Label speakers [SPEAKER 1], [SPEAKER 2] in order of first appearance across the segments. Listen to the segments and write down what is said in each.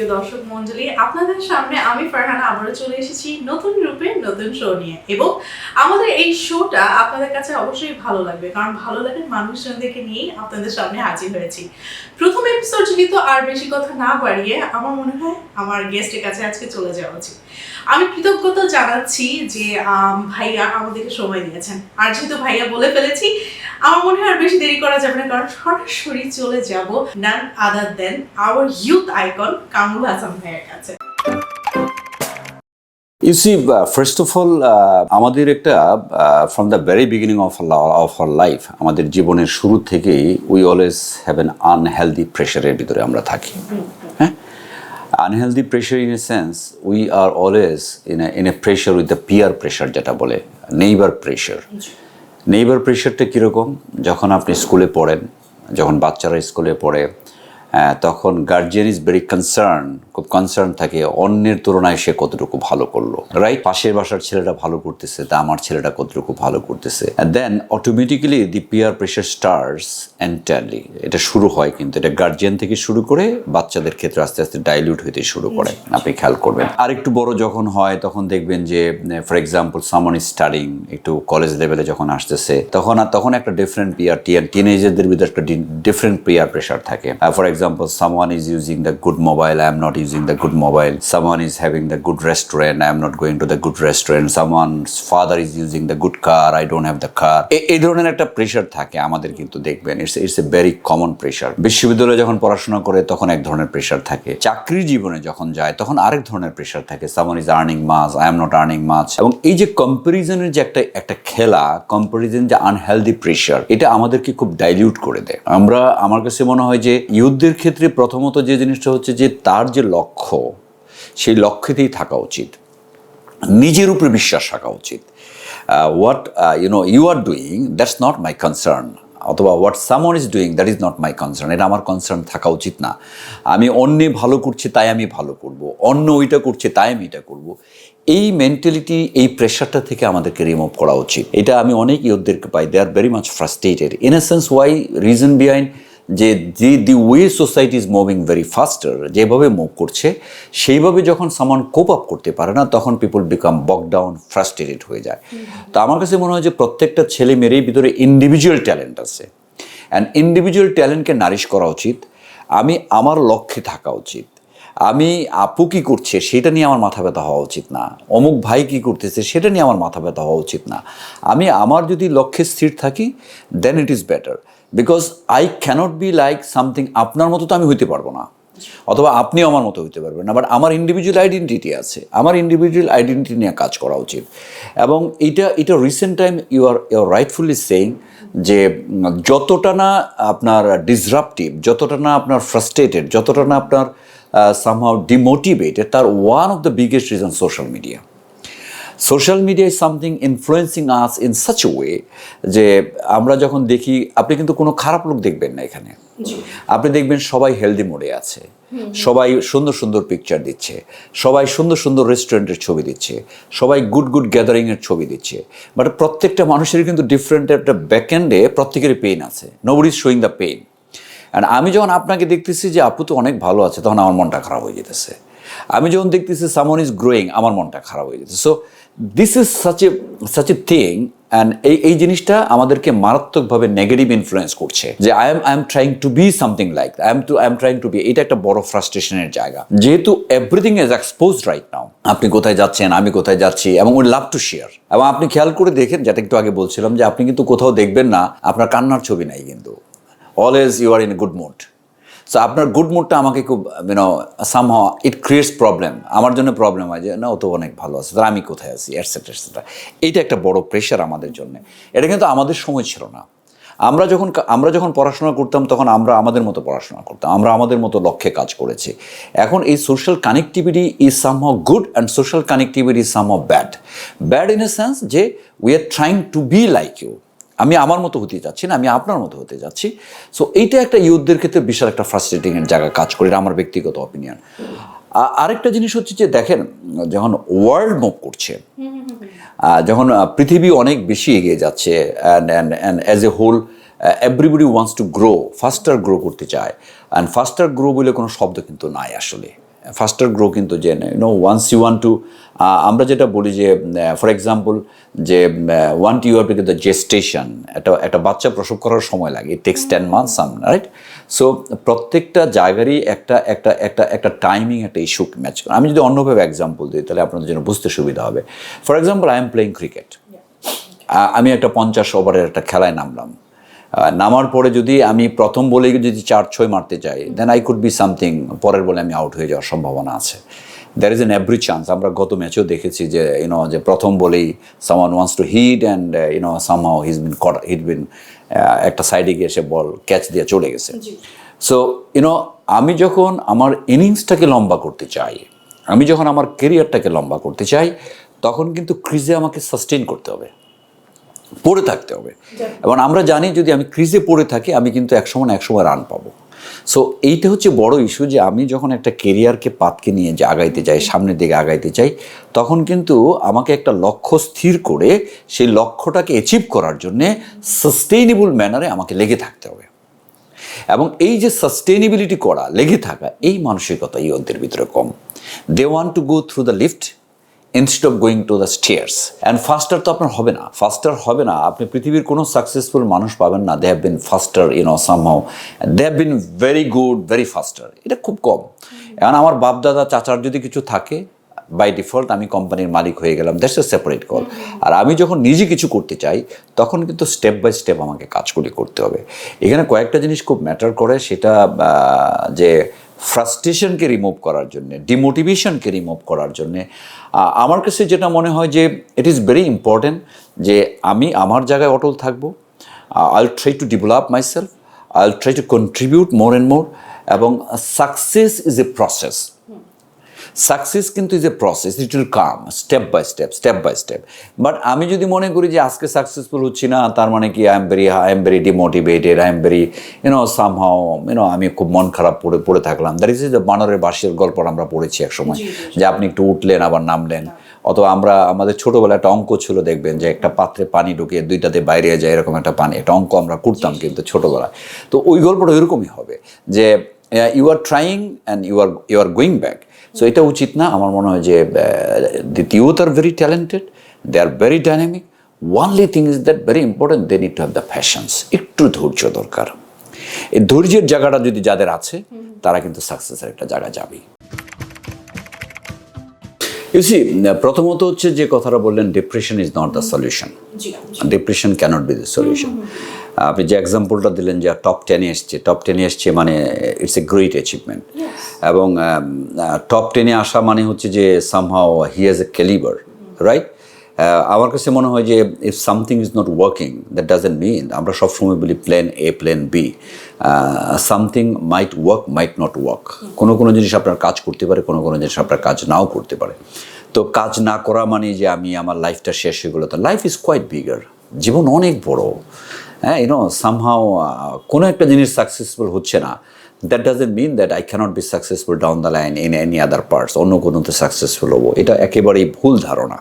[SPEAKER 1] সুপ্রিয় দর্শক মণ্ডলী, আপনাদের সামনে আমি ফারহানা আবারও চলে এসেছি নতুন রূপে নতুন শো নিয়ে। এবং আমাদের এই শোটা আপনাদের কাছে অবশ্যই ভালো লাগবে, কারণ ভালো লাগার মানুষজনদেরকে নিয়েই আপনাদের সামনে হাজির হয়েছি। প্রথম এপিসোড যেহেতু আর বেশি কথা না বাড়িয়ে আমার মনে হয় আমার গেস্টের কাছে আজকে চলে যাওয়া উচিত। আমি কৃতজ্ঞতা জানাচ্ছি যে ভাইয়া আমাদেরকে সময় দিয়েছেন, আর যেহেতু ভাইয়া বলে ফেলেছি আমার মনে হয় আর বেশি দেরি করা যাবে না, কারণ সরাসরি চলে যাব none other than our youth icon Kamrul Hasan ভাইয়ের কাছে।
[SPEAKER 2] You see, first of all, আমাদের একটা from the very beginning of our life, আমাদের জীবনের শুরু থেকেই we always have an unhealthy pressure এর ভিতরে আমরা থাকি। হ্যাঁ, unhealthy pressure in a sense we are always in a pressure with the peer pressure, যেটা বলে neighbor pressure. নেইবার প্রেশারটা কীরকম? যখন আপনি স্কুলে পড়েন, যখন বাচ্চারা স্কুলে পড়ে, তখন গার্জিয়ান ইজ ভেরি খুব কনসার্ন থাকে অন্যের তুলনায় সে কতটুকু ভালো করলো, রাইট? পাশের বাসার ছেলেটা ভালো করতেছে, তা আমার ছেলেটা কতটুকু ভালো করতেছে। দেন অটোমেটিক্যালি দি পিয়ার প্রেশার স্টার্টস এন্টারলি। এটা শুরু হয়, কিন্তু এটা গার্জিয়ান থেকে শুরু করে বাচ্চাদের ক্ষেত্রে আস্তে আস্তে ডাইলিউট হইতে শুরু করে, আপনি খেয়াল করবেন। আর একটু বড় যখন হয় তখন দেখবেন যে for example someone is studying, একটু কলেজ লেভেলে যখন আসতেছে তখন একটা ডিফারেন্ট টিনেজারদের ভিতরে একটা ডিফারেন্ট পিয়ার প্রেশার থাকে। For example, someone is using the good mobile, I am not using the good mobile. Someone is having the good restaurant, I am not going to the good restaurant. Someone's father is using the good car, I don't have the car. এই ধরনের একটা pressure থাকে আমাদের, কিন্তু দেখবেন it's a very common pressure. বিশ্ববিদ্যালয়ে যখন পড়াশোনা করে তখন এক ধরনের প্রেশার থাকে, চাকরির জীবনে যখন যায় তখন আরেক ধরনের প্রেশার থাকে। someone is earning much, I am not earning much. এবং এই যে কম্পারিজনের যে একটা খেলা, কম্পারিজন যে আনহেলদি প্রেশার, এটা আমাদেরকে খুব ডাইলিউট করে দেয়। আমার কাছে মনে হয় যে ইউথদের ক্ষেত্রে প্রথমত যে জিনিসটা হচ্ছে যে তার যে লক্ষ্য, সেই লক্ষ্যেতেই থাকা উচিত, নিজের উপরে বিশ্বাস রাখা উচিত। What you are doing, that's not my concern, অথবা what someone is doing that is not my concern, এটা আমার কনসার্ন থাকা উচিত না। আমি অন্যে ভালো করছি তাই আমি ভালো করব, অন্য ওইটা করছে তাই আমি এটা করব। এই মেন্টালিটি, এই প্রেশারটা থেকে আমাদেরকে রিমুভ করা উচিত। এটা আমি অনেক ইউথদেরকে পাই, they are very much frustrated in a sense. Why? Reason behind যে the way society is moving very faster, যেভাবে মুভ করছে সেইভাবে যখন সামান কোপ আপ করতে পারে না, তখন পিপল বিকাম বক ডাউন, ফ্রাস্ট্রেটেড হয়ে যায়। তো আমার কাছে মনে হয় যে প্রত্যেকটা ছেলে মেয়ের ভিতরে ইন্ডিভিজুয়াল ট্যালেন্ট আছে, অ্যান্ড ইন্ডিভিজুয়াল ট্যালেন্টকে নারিশ করা উচিত। আমি আমার লক্ষ্যে থাকা উচিত। আমি আপু কী করছে সেটা নিয়ে আমার মাথা ব্যথা হওয়া উচিত না, অমুক ভাই কী করতেছে সেটা নিয়ে আমার মাথা ব্যথা হওয়া উচিত না। আমি আমার যদি লক্ষ্যে স্থির থাকি, then it is better, because I cannot be like something. আপনার মতো তো আমি হইতে পারবো না, অথবা আপনিও আমার মতো হইতে পারবেন না, বাট আমার ইন্ডিভিজুয়াল আইডেন্টিটি আছে, আমার ইন্ডিভিজুয়াল আইডেন্টিটি নিয়ে কাজ করা উচিত। এবং এটা recent time you are rightfully saying যে যতটা না আপনার ডিসরাপটিভ, যতটা না আপনার ফ্রাস্ট্রেটেড, যতটা না আপনার somehow demotivated, তার one of the biggest reasons social media. Social media is something influencing us in such a way যে আমরা যখন দেখি, আপনি কিন্তু কোনো খারাপ লোক দেখবেন না এখানে। আপনি দেখবেন সবাই হেলদি মোডে আছে, সবাই সুন্দর সুন্দর পিকচার দিচ্ছে, সবাই সুন্দর সুন্দর রেস্টুরেন্টের ছবি দিচ্ছে, সবাই গুড গ্যাদারিংয়ের ছবি দিচ্ছে, বাট প্রত্যেকটা মানুষেরই কিন্তু ডিফারেন্ট একটা ব্যাকএন্ডে প্রত্যেকেরই পেইন আছে। Nobody is showing the pain. And আমি যখন আপনাকে দেখতেছি যে আপু তো অনেক ভালো আছে, তখন আমার মনটা খারাপ হয়ে যেতেছে। আমি যখন দেখতেছি সামওয়ান ইজ গ্রোয়িং, আমার মনটা খারাপ হয়ে যেতেছে। So this is such a thing, and এই জিনিসটা আমাদেরকে মারাত্মকভাবে নেগেটিভ ইনফ্লুয়েন্স করছে যে I am trying to be something like, I am trying to be. এটা একটা বড় ফ্রাস্ট্রেশনের জায়গা, যেহেতু everything is exposed right now. আপনি কোথায় যাচ্ছেন, আমি কোথায় যাচ্ছি, এবং উই লাভ টু শেয়ার। এবং আপনি খেয়াল করে দেখেন, যেটা একটু আগে বলছিলাম, যে আপনি কিন্তু কোথাও দেখবেন না আপনার কান্নার ছবি নাই, কিন্তু always you are in a good mood. So আপনার গুড মুডটা আমাকে খুব সামহাও ইট ক্রিয়েটস প্রবলেম, আমার জন্য প্রবলেম হয় যে না, ও তো অনেক ভালো আছে, তাহলে আমি কোথায় আছি, এটসেট্রা এটসেট্রা। এইটা একটা বড় প্রেশার আমাদের জন্য। এটা কিন্তু আমাদের সময় ছিল না। আমরা যখন পড়াশোনা করতাম তখন আমরা আমাদের মতো পড়াশোনা করতাম, আমরা আমাদের মতো লক্ষ্যে কাজ করেছি। এখন এই social connectivity is somehow good, and social connectivity is somehow bad in a sense যে we are trying to be like you. আমি আমার মতো হতে যাচ্ছি না, আমি আপনার মতো হতে যাচ্ছি। সো এইটা একটা ইউথদের ক্ষেত্রে বিশাল একটা ফ্রাস্ট্রেটিংয়ের জায়গা কাজ করে, আমার ব্যক্তিগত অপিনিয়ন। আরেকটা জিনিস হচ্ছে যে দেখেন, যখন ওয়ার্ল্ড মুভ করছে, যখন পৃথিবী অনেক বেশি এগিয়ে যাচ্ছে, and as a whole everybody wants to grow, faster grow করতে চায়। অ্যান্ড ফাস্টার গ্রো বলে কোনো শব্দ কিন্তু নাই আসলে। ফাস্টার গ্রো কিন্তু যে ওয়ান্স ইউ ওয়ান্ট টু, আমরা যেটা বলি যে ফর এক্সাম্পল যে want you are the gestation, একটা বাচ্চা প্রসব করার সময় লাগে, it takes 10 months right. So প্রত্যেকটা জায়গারই একটা টাইমিং, একটা ইস্যু ম্যাচ করে। আমি যদি অন্যভাবে এক্সাম্পল দিই তাহলে আপনাদের জন্য বুঝতে সুবিধা হবে। For example I am playing cricket, আমি একটা 50 ওভারের একটা খেলায় নামলাম, নামার পরে যদি আমি প্রথম বলেই যদি 4-6 মারতে চাই, then I could be something, পরের বলে আমি আউট হয়ে যাওয়ার সম্ভাবনা আছে। There is an every chance. আমরা গত ম্যাচেও দেখেছি যে যে প্রথম বলেই someone wants to hit and somehow hit been একটা সাইডে গিয়ে সে বল ক্যাচ দিয়ে চলে গেছে। সো আমি যখন আমার ইনিংসটাকে লম্বা করতে চাই, আমি যখন আমার কেরিয়ারটাকে লম্বা করতে চাই, তখন কিন্তু ক্রিজে আমাকে সাস্টেইন করতে হবে, পড়ে থাকতে হবে। এবং আমরা জানি যদি আমি ক্রিজে পড়ে থাকি আমি কিন্তু একসময় রান পাবো। সো এইটা হচ্ছে বড় ইস্যু, যে আমি যখন একটা কেরিয়ারকে পাতকে নিয়ে যে আগাইতে চাই, সামনের দিকে আগাইতে চাই, তখন কিন্তু আমাকে একটা লক্ষ্য স্থির করে সেই লক্ষ্যটাকে অ্যাচিভ করার জন্যে সাস্টেইনেবল ম্যানারে আমাকে লেগে থাকতে হবে। এবং এই যে সাস্টেইনেবিলিটি করা, লেগে থাকা, এই মানসিকতা ইয়ুথদের ভিতরে কম। They want to go through the lift instead of going to the stairs. And faster তো আপনার হবে না, আপনি পৃথিবীর কোনো সাকসেসফুল মানুষ পাবেন না they have been faster somehow, they have been very good, very faster, এটা খুব কম। এখন আমার বাপ দাদা চাচার যদি কিছু থাকে, বাই ডিফল্ট আমি কোম্পানির মালিক হয়ে গেলাম, দ্যাটস এ সেপারেট কল। আর আমি যখন নিজে কিছু করতে চাই, তখন কিন্তু স্টেপ বাই স্টেপ আমাকে কাজগুলি করতে হবে। এখানে কয়েকটা জিনিস খুব ম্যাটার করে, সেটা যে ফ্রাস্ট্রেশনকে রিমুভ করার জন্যে, ডিমোটিভেশনকে রিমুভ করার জন্যে আমার কাছে যেটা মনে হয় যে ইট ইজ ভেরি ইম্পর্টেন্ট যে আমি আমার জায়গায় অটল থাকবো। I will try to develop myself, I will try to contribute more and more. এবং success is a process, success কিন্তু is a process, it will come step by step. But আমি যদি মনে করি যে আজকে সাকসেসফুল হচ্ছি না, তার মানে কি I am very demotivated, I am very somehow আমি খুব মন খারাপ পড়ে থাকলাম। দ্যাট ইজ দ্য বানরের বাঁশির গল্প আমরা পড়েছি এক সময়, যে আপনি একটু উঠলেন আবার নামলেন। অথবা আমাদের ছোটোবেলায় একটা অঙ্ক ছিল, দেখবেন যে একটা পাত্রে পানি ঢুকিয়ে দুইটাতে বাইরে যায়, এরকম একটা একটা অঙ্ক আমরা করতাম কিন্তু ছোটোবেলায়। তো ওই গল্পটা ওইরকমই হবে, যে you are trying and you are going back. So এটা উচিত না। আমার মনে হয় যে the youth are very talented, they are very dynamic. Only thing is that very important, they need to have the patience. একটু ধৈর্য দরকার। এই ধৈর্যের জায়গাটা যদি যাদের আছে, তারা কিন্তু সাকসেসের একটা জায়গা যাবে। You see, প্রথমত হচ্ছে যে কথাটা বললেন, depression is not the solution, depression cannot be the solution. আপনি যে এক্সাম্পলটা দিলেন যে টপ 10-এ এসছে মানে ইটস এ গ্রেট অ্যাচিভমেন্ট। এবং টপ 10-এ আসা মানে হচ্ছে যে somehow he has a calibre, right? আমার কাছে মনে হয় যে if something is not working, that doesn't mean, আমরা সবসময় বলি plan A plan B, something might work might not work. কোনো জিনিস আপনার কাজ করতে পারে, কোনো জিনিস আপনার কাজ নাও করতে পারে। তো কাজ না করা মানে যে আমি আমার লাইফটা শেষ হয়ে গেলো, তো লাইফ ইজ কোয়াইট বিগার, জীবন অনেক বড়। হ্যাঁ, সামহাউ কোনো একটা জিনিস সাকসেসফুল হচ্ছে না, that doesn't mean that I cannot be successful down the line in any other parts, অন্য কোনোতে সাকসেসফুল হবো, এটা একেবারেই ভুল ধারণা।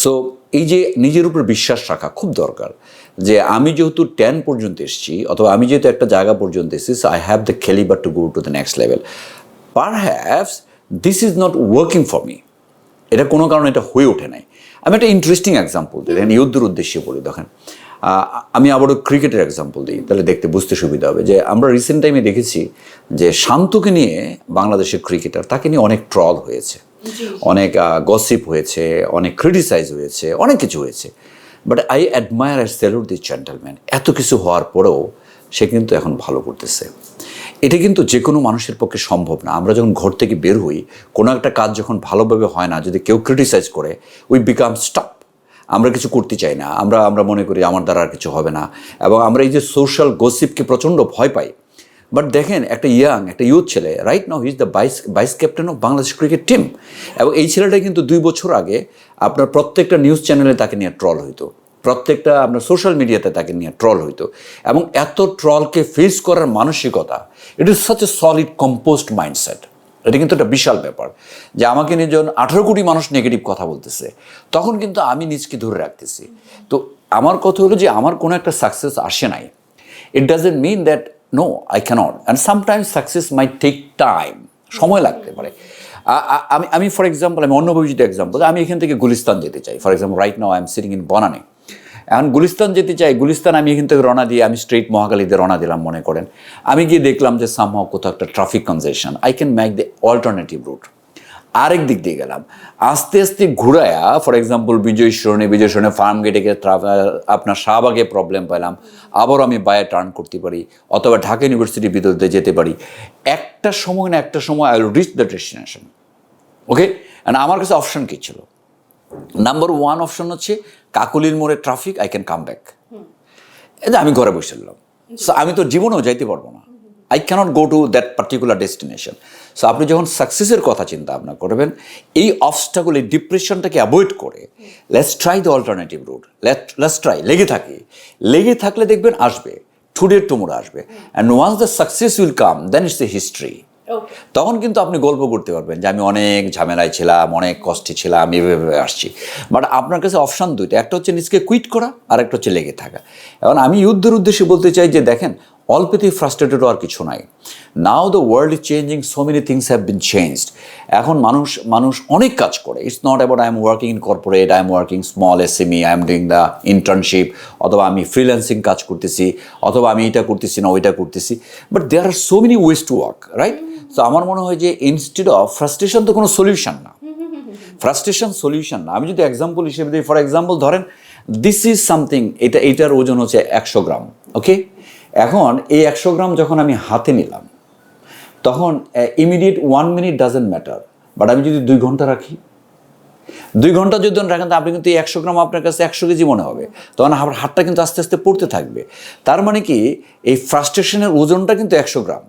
[SPEAKER 2] সো এই যে নিজের উপর বিশ্বাস রাখা খুব দরকার, যে আমি যেহেতু 10 পর্যন্ত এসেছি, অথবা আমি যেহেতু একটা জায়গা পর্যন্ত এসেছি, I have the calibre to go to the next level. Perhaps this is not working for me, এটা কোনো কারণে এটা হয়ে ওঠে নাই। আমি একটা ইন্টারেস্টিং এক্সাম্পল দিই, ইউথদের উদ্দেশ্যে বলি। দেখেন, আমি আবারও ক্রিকেটের এক্সাম্পল দিই, তাহলে বুঝতে সুবিধা হবে। যে আমরা রিসেন্ট টাইমে দেখেছি যে শান্তকে নিয়ে বাংলাদেশের ক্রিকেটার, তাকে নিয়ে অনেক ট্রল হয়েছে, অনেক গসিপ হয়েছে, অনেক ক্রিটিসাইজ হয়েছে, অনেক কিছু হয়েছে। But I admire I salute this gentleman. এত কিছু হওয়ার পরেও সে কিন্তু এখন ভালো করতেছে। এটা কিন্তু যে কোনো মানুষের পক্ষে সম্ভব না। আমরা যখন ঘর থেকে বের হই, কোনো একটা কাজ যখন ভালোভাবে হয় না, যদি কেউ ক্রিটিসাইজ করে, উই বিকাম স্টপ, আমরা কিছু করতে চাই না, আমরা মনে করি আমার দ্বারা আর কিছু হবে না। এবং আমরা এই যে সোশ্যাল গসিপকে প্রচণ্ড ভয় পাই। বাট দেখেন, একটা ইউথ ছেলে, right now he is the vice captain of Bangladesh cricket team. এবং এই ছেলেটা কিন্তু 2 বছর আগে আপনার প্রত্যেকটা নিউজ চ্যানেলে তাকে নিয়ে ট্রল হইতো, প্রত্যেকটা আপনার সোশ্যাল মিডিয়াতে তাকে নিয়ে ট্রল হইতো। এবং এত ট্রলকে ফেস করার মানসিকতা, it is such A solid composed mindset. এটা কিন্তু একটা বিশাল ব্যাপার, যে আমাকে নিয়ে যখন 18 কোটি মানুষ নেগেটিভ কথা বলতেছে, তখন কিন্তু আমি নিজকে ধরে রাখতেছি। তো আমার কথা হলো যে আমার কোনো একটা সাকসেস আসে নাই, it doesn't mean that no I cannot, and sometimes success might take time, সময় লাগতে পারে। আমি ফর এক্সাম্পল আমি অন্যভাবে যদি এক্সাম্পল আমি এখান থেকে গুলিস্তান যেতে চাই for example right now I am sitting in Banani. এখন গুলিস্তান যেতে চাই, গুলিস্তান আমি এখান থেকে রওনা দিয়ে আমি স্ট্রেট মহাখালীতে রওনা দিলাম মনে করেন, আমি গিয়ে দেখলাম যে সামহাও কোথাও একটা traffic congestion, I can make the alternative route, আরেক দিক দিয়ে গেলাম, আস্তে আস্তে ঘুরায়া for example Bijoy Sarani farm গেটে গিয়ে আপনার শাহবাগে প্রবলেম পেলাম, আবারও আমি বায়ে টার্ন করতে পারি, অথবা ঢাকা ইউনিভার্সিটির ভিতর দিয়ে যেতে পারি। একটা সময় না একটা সময় I will reach the destination. Okay, আমার কাছে অপশন কী ছিল? নাম্বার ওয়ান অপশন হচ্ছে কাকুলির মোড়ে traffic, I can come back, এটা আমি ঘরে বসেছিলাম। সো আমি তো জীবনেও যাইতে পারবো না, I cannot go to that particular destination. So আপনি যখন সাকসেসের কথা চিন্তা ভাবনা করবেন, এই অবস্টাকল এই ডিপ্রেশনটাকে অ্যাভয়েড করে let's try the alternative route, let's try, লেগে থাকলে দেখবেন আসবে, টুডে টুমোরো আসবে, and once the success will come then it's the history. তখন কিন্তু আপনি গল্প করতে পারবেন যে আমি অনেক ঝামেলায় ছিলাম, অনেক কষ্টে ছিলাম, আমি এভাবে আসছি। বাট আপনার কাছে অপশান দুইটা, একটা হচ্ছে নিজকে কুইট করা, আর একটা হচ্ছে লেগে থাকা। এখন আমি যুদ্ধের উদ্দেশ্যে বলতে চাই যে দেখেন, অল্পতেই ফ্রাস্ট্রেটেড আর কিছু নাই। Now the world is changing, so many things have been changed. এখন মানুষ অনেক কাজ করে, it's not about I am working in corporate, I am working small SME, I am doing the internship, অথবা আমি ফ্রিল্যান্সিং কাজ করতেছি, অথবা আমি এটা করতেছি না ওইটা করতেছি, but there are so many ways to work, right? তো আমার মনে হয় যে ইনস্টেড অফ ফ্রাস্ট্রেশন তো কোনো সলিউশন না, ফ্রাস্ট্রেশন সলিউশন না। আমি যদি এক্সাম্পল হিসেবে দিই, ফর এক্সাম্পল ধরেন দিস ইজ সামথিং, এইটার ওজন হচ্ছে 100 গ্রাম, ওকে? এখন এই 100 গ্রাম যখন আমি হাতে নিলাম, তখন immediate 1 minute doesn't matter, but আমি যদি 2 ঘন্টা রাখি, 2 ঘন্টা যদি রাখেন, আপনি কিন্তু এই 100 গ্রাম আপনার কাছে 100 কেজি মনে হবে, তখন হাতটা কিন্তু আস্তে আস্তে পড়তে থাকবে। তার মানে কি, এই ফ্রাস্ট্রেশনের ওজনটা কিন্তু 100 গ্রাম,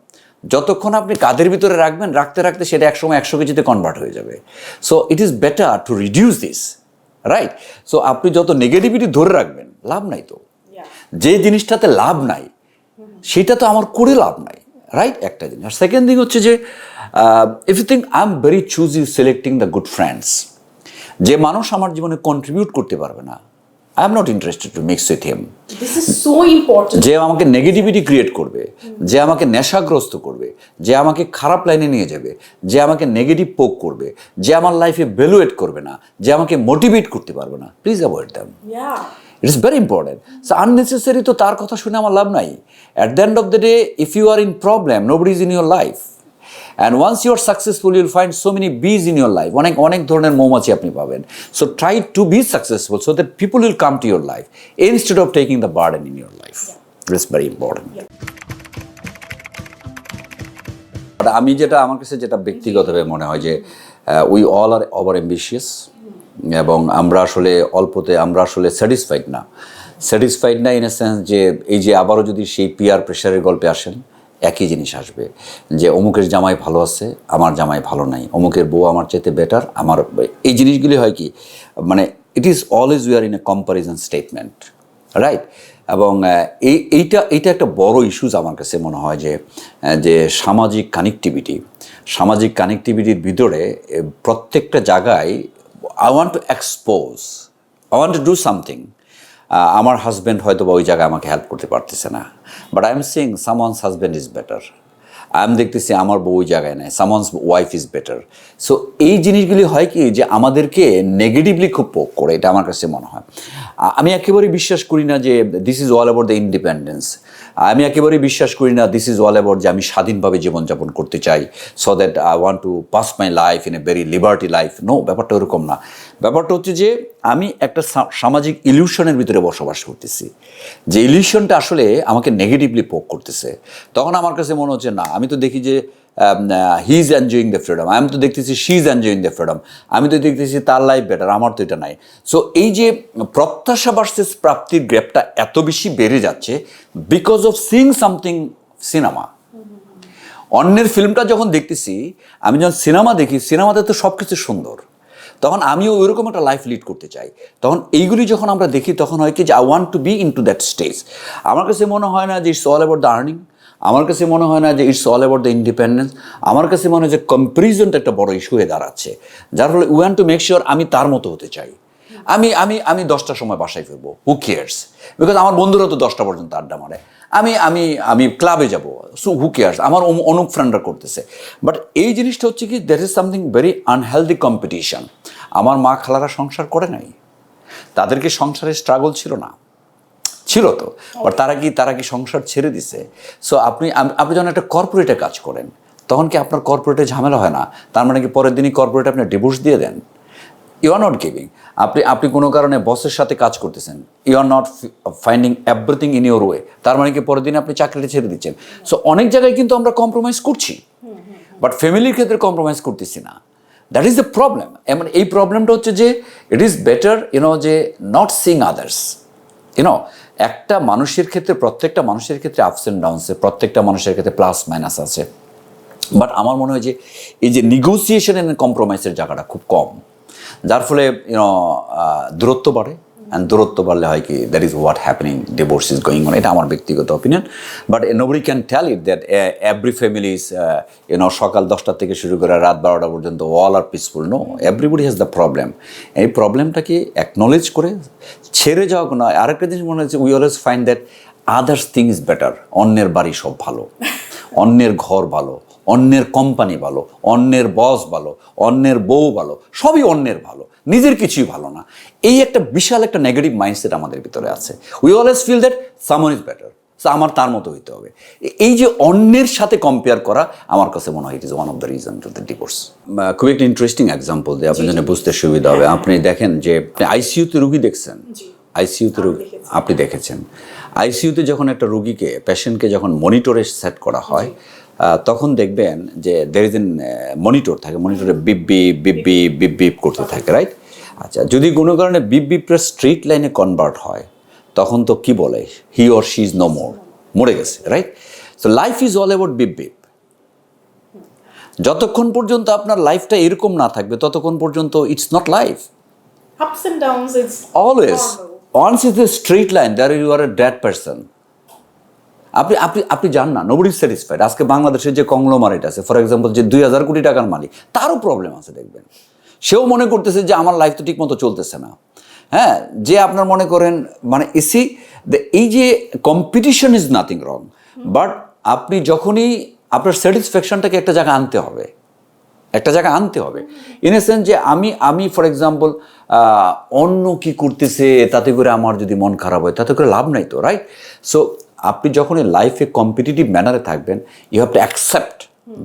[SPEAKER 2] যতক্ষণ আপনি কাঁধের ভিতরে রাখবেন, রাখতে রাখতে সেটা একসময় 100 কেজিতে কনভার্ট হয়ে যাবে। So it is better to reduce this, right? So আপনি যত নেগেটিভিটি ধরে রাখবেন, লাভ নাই তো, যে জিনিসটাতে লাভ নাই সেটা তো আমার করে লাভ নাই, রাইট? একটা জিনিস। আর সেকেন্ড থিং হচ্ছে যে if you think I am very choosy selecting the good friends, যে মানুষ আমার জীবনে কন্ট্রিবিউট করতে পারবে না, I am not interested to mix with him.
[SPEAKER 1] This is so important.
[SPEAKER 2] যে আমাকে নেগেটিভিটি ক্রিয়েট করবে, যে আমাকে নেশাগ্রস্ত করবে, যে আমাকে খারাপ লাইনে নিয়ে যাবে, যে আমাকে নেগেটিভ পোক করবে, যে আমার লাইফে ভ্যালুয়েট করবে না, যে আমাকে মোটিভেট করতে পারবে না, please avoid them. It is very important. So unnecessary তো তার কথা শুনে আমার লাভ নাই। At the end of the day, if you are in problem, nobody is in your life, and once you are successful, you'll find so many bees in your life, অনেক ধরনের মৌমাছি আপনি পাবেন। So try to be successful so that people will come to your life instead of taking the burden in your life. It is very important. আমি আমার কাছে যেটা ব্যক্তিগতভাবে মনে হয় যে we all are over ambitious, এবং আমরা আসলে স্যাটিসফাইড না ইন এ সেন্স যে এই যে আবারও যদি সেই পিয়ার প্রেশারের গল্পে আসেন, একই জিনিস আসবে যে অমুকের জামাই ভালো আছে, আমার জামাই ভালো নাই, অমুকের বউ আমার চাইতে বেটার, আমার এই জিনিসগুলি হয় কি, মানে it is always we are in A comparison statement, right? এবং এইটা একটা বড় ইস্যুজ আমার কাছে মনে হয় যে সামাজিক কানেক্টিভিটির ভিতরে প্রত্যেকটা জায়গায় I want two expose, I want two do something. আমার হাজব্যান্ড হয়তো বা ওই জায়গায় আমাকে হেল্প করতে পারতেছে না, but I am seeing someone's husband is better. আমি দেখতেছি আমার বউ ওই জায়গায় নেয়, someone's wife is better. So এই জিনিসগুলি হয় কি যে আমাদেরকে নেগেটিভলি খুব পোক করে, এটা আমার কাছে মনে হয়। আমি একেবারেই বিশ্বাস করি না যে this is all about the independence. আমি একেবারেই বিশ্বাস করি না দিস ইজ অল অ্যাবাউট যে আমি স্বাধীনভাবে জীবনযাপন করতে চাই, so that I want to pass my life in a very liberty life. No, ব্যাপারটা ওরকম না। ব্যাপারটা হচ্ছে যে আমি একটা সামাজিক ইলিউশনের ভিতরে বসবাস করতেছি, যে ইলিউশনটা আসলে আমাকে নেগেটিভলি পোক করতেছে। তখন আমার কাছে মনে হচ্ছে না, আমি তো দেখি যে he is enjoying the freedom, আমি তো দেখতেছি she is enjoying the freedom, আমি তো দেখতেছি তার লাইফ বেটার, আমার তো এটা নাই। সো এই যে প্রত্যাশা ভার্সেস প্রাপ্তির গ্যাপটা এত বেশি বেড়ে যাচ্ছে because of seeing something cinema. অন্যের ফিল্মটা যখন দেখতেছি, আমি যখন সিনেমা দেখি, সিনেমাতে তো সব কিছু সুন্দর, তখন আমিও ওইরকম একটা লাইফ লিড করতে চাই। তখন এইগুলি যখন আমরা দেখি, তখন হয় কি যে I want to be into that stage. আমার কাছে মনে হয় না যে it's all about the earning, আমার কাছে মনে হয় না যে it's all about the independence. আমার কাছে মনে হয় যে কম্প্যারিজনটা একটা বড় ইস্যু হয়ে দাঁড়াচ্ছে, যার ফলে we want to make sure আমি তার মতো হতে চাই। আমি আমি আমি 10টার সময় বাসায় ফিরবো, হু কেয়ার্স, বিকজ আমার বন্ধুরা তো 10টা পর্যন্ত আড্ডা মারে, আমি আমি আমি ক্লাবে যাব, সো হু কেয়ার্স, আমার অনেক ফ্রেন্ডরা করতেছে। বাট এই জিনিসটা হচ্ছে কি, that is something very unhealthy competition. আমার মা খালারা সংসার করে নাই, তাদেরকে সংসারে স্ট্রাগল ছিল না, ছিল তো, বাট তারা কি সংসার ছেড়ে দিছে? সো আপনি যখন একটা কর্পোরেটে কাজ করেন, তখন কি আপনার কর্পোরেটে ঝামেলা হয় না? তার মানে কি পরের দিনই কর্পোরেটে আপনি ডিভোর্স দিয়ে দেন? You are not giving. আপনি কোনো কারণে বসের সাথে কাজ করতেছেন, you are not finding everything in your way, তার মানে কি পরের দিন আপনি চাকরিটা ছেড়ে দিচ্ছেন। সো অনেক জায়গায় কিন্তু আমরা কম্প্রোমাইজ করছি, বাট ফ্যামিলির ক্ষেত্রে কম্প্রোমাইজ করতেছি না। That is the problem. এমন এই প্রবলেমটা হচ্ছে যে ইট ইজ বেটার যে নট সিং আদার্স। একটা মানুষের ক্ষেত্রে, প্রত্যেকটা মানুষের ক্ষেত্রে আপস অ্যান্ড ডাউনসে, প্রত্যেকটা মানুষের ক্ষেত্রে প্লাস মাইনাস আছে, বাট আমার মনে হয় যে এই যে নিগোসিয়েশন এন্ড কম্প্রোমাইজের জায়গাটা খুব কম, যার ফলে দূরত্ব বাড়ে। অ্যান্ড দূরত্ব বাড়লে হয় কি, that is what happening, divorce is going on. এটা আমার ব্যক্তিগত opinion, but nobody can tell it that every family is সকাল 10টা থেকে শুরু করে রাত 12টা পর্যন্ত all are peaceful. No, everybody has the problem. এই প্রবলেমটাকে অ্যাকনোলেজ করে ছেড়ে যাওয়া নয়। আরেকটা জিনিস মনে হচ্ছে, we always find that others thing is better. অন্যের বাড়ি সব ভালো, অন্যের ঘর ভালো, অন্যের কোম্পানি ভালো, অন্যের বস ভালো, অন্যের বউ ভালো, সবই অন্যের ভালো, নিজের কিছুই ভালো না। এই একটা বিশাল একটা নেগেটিভ মাইন্ডসেট আমাদের ভিতরে আছে। We always feel that someone is better, আমার তার মতো হইতে হবে। এই যে অন্যের সাথে কম্পেয়ার করা, আমার কাছে মনে হয় it is one of the reason to the divorce. খুব একটা ইন্টারেস্টিং এক্সাম্পল দিয়ে আপনার জন্য বুঝতে সুবিধা হবে। আপনি দেখেন যে আইসিইউতে রুগী দেখছেন, আইসিইউতে রুগী আপনি দেখেছেন, আইসিইউতে যখন একটা রুগীকে, পেশেন্টকে যখন মনিটরে সেট করা হয়, তখন দেখবেন যে দের ইজ এন মনিটর থাকে, মনিটরে beep beep beep beep beep beep করতে থাকে, রাইট? আচ্ছা, যদি কোনো কারণে বিপ বিপটা স্ট্রিট লাইনে কনভার্ট হয়, তখন তো কি বলে, he or she is no more, মরে গেছে, right? So life is all about beep beep. যতক্ষণ পর্যন্ত আপনার লাইফটা এরকম না থাকবে, ততক্ষণ পর্যন্ত it's not life.
[SPEAKER 1] Ups and downs, it's
[SPEAKER 2] always
[SPEAKER 1] normal.
[SPEAKER 2] once is the straight line, there you are a dead person. আপনি জান না, নোবডি স্যাটিসফাইড। আজকে বাংলাদেশের যে কংগ্লোমারেট আছে, ফর এক্সাম্পল, যে 2000 কোটি টাকার মালিক, তারও প্রবলেম আছে দেখবেন। সেও মনে করতেছে যে আমার লাইফ তো ঠিক মতো চলতেছে না। হ্যাঁ, যে আপনার মনে করেন মানে এই যে competition is nothing wrong, but আপনি যখনই আপনার স্যাটিসফ্যাকশনটাকে একটা জায়গায় আনতে হবে, একটা জায়গায় আনতে হবে, ইন এ সেন্স যে আমি ফর এক্সাম্পল অন্য কি করতেছে তাতে করে আমার যদি মন খারাপ হয়, তাতে করে লাভ নাই তো, রাইট? সো আপনি যখন লাইফে কম্পিটিটিভ ম্যানারে থাকবেন, you have to accept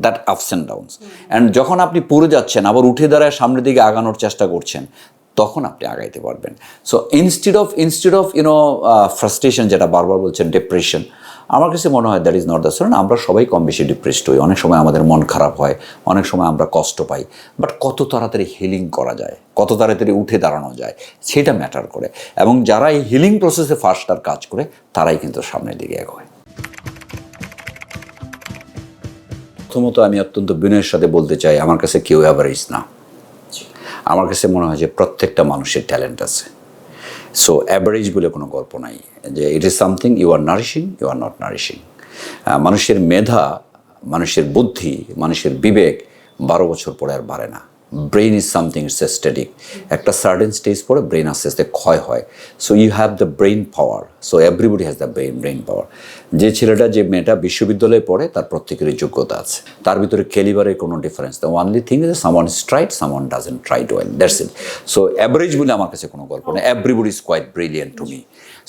[SPEAKER 2] that ups and downs. And যখন আপনি পড়ে যাচ্ছেন, আবার উঠে দাঁড়ায় সামনের দিকে আগানোর চেষ্টা করছেন, তখন আপনি আগাইতে পারবেন। সো ইনস্টিড অফ ফ্রাস্ট্রেশন, যেটা বারবার বলছেন ডিপ্রেশন, আমার কাছে মনে হয় that is not the solution. আমরা সবাই কম বেশি ডিপ্রেসড হই, অনেক সময় আমাদের মন খারাপ হয়, অনেক সময় আমরা কষ্ট পাই, বাট কত তাড়াতাড়ি হিলিং করা যায়, কত তাড়াতাড়ি উঠে দাঁড়ানো যায়, সেটা ম্যাটার করে। এবং যারা এই হিলিং প্রসেসে ফার্স্ট আর কাজ করে, তারাই কিন্তু সামনের দিকে এগোয়। প্রথমত আমি অত্যন্ত বিনয়ের সাথে বলতে চাই, আমার কাছে কেউ অ্যাভারেজ না। আমার কাছে মনে হয় যে প্রত্যেকটা মানুষের ট্যালেন্ট আছে। সো অ্যাভারেজ বলে কোনো গল্প নাই, যে it is something you are nourishing, you are not nourishing. মানুষের মেধা, মানুষের বুদ্ধি, মানুষের বিবেক 12 বছর পরে আর বাড়ে না। Brain is something it's static. একটা সার্টেন স্টেজ পরে ব্রেইন আস্তে আস্তে ক্ষয় হয়। So you have the brain power, so everybody has the brain power. যে ছেলেটা, যে মেয়েটা বিশ্ববিদ্যালয়ে পড়ে, তার প্রত্যেকেরই যোগ্যতা আছে, তার ভিতরে ক্যালিবারের কোনো difference. The only thing is someone is tried, someone doesn't try well, that's it. So average বলে আমার কাছে কোনো গল্প নেই, everybody is quite brilliant to me.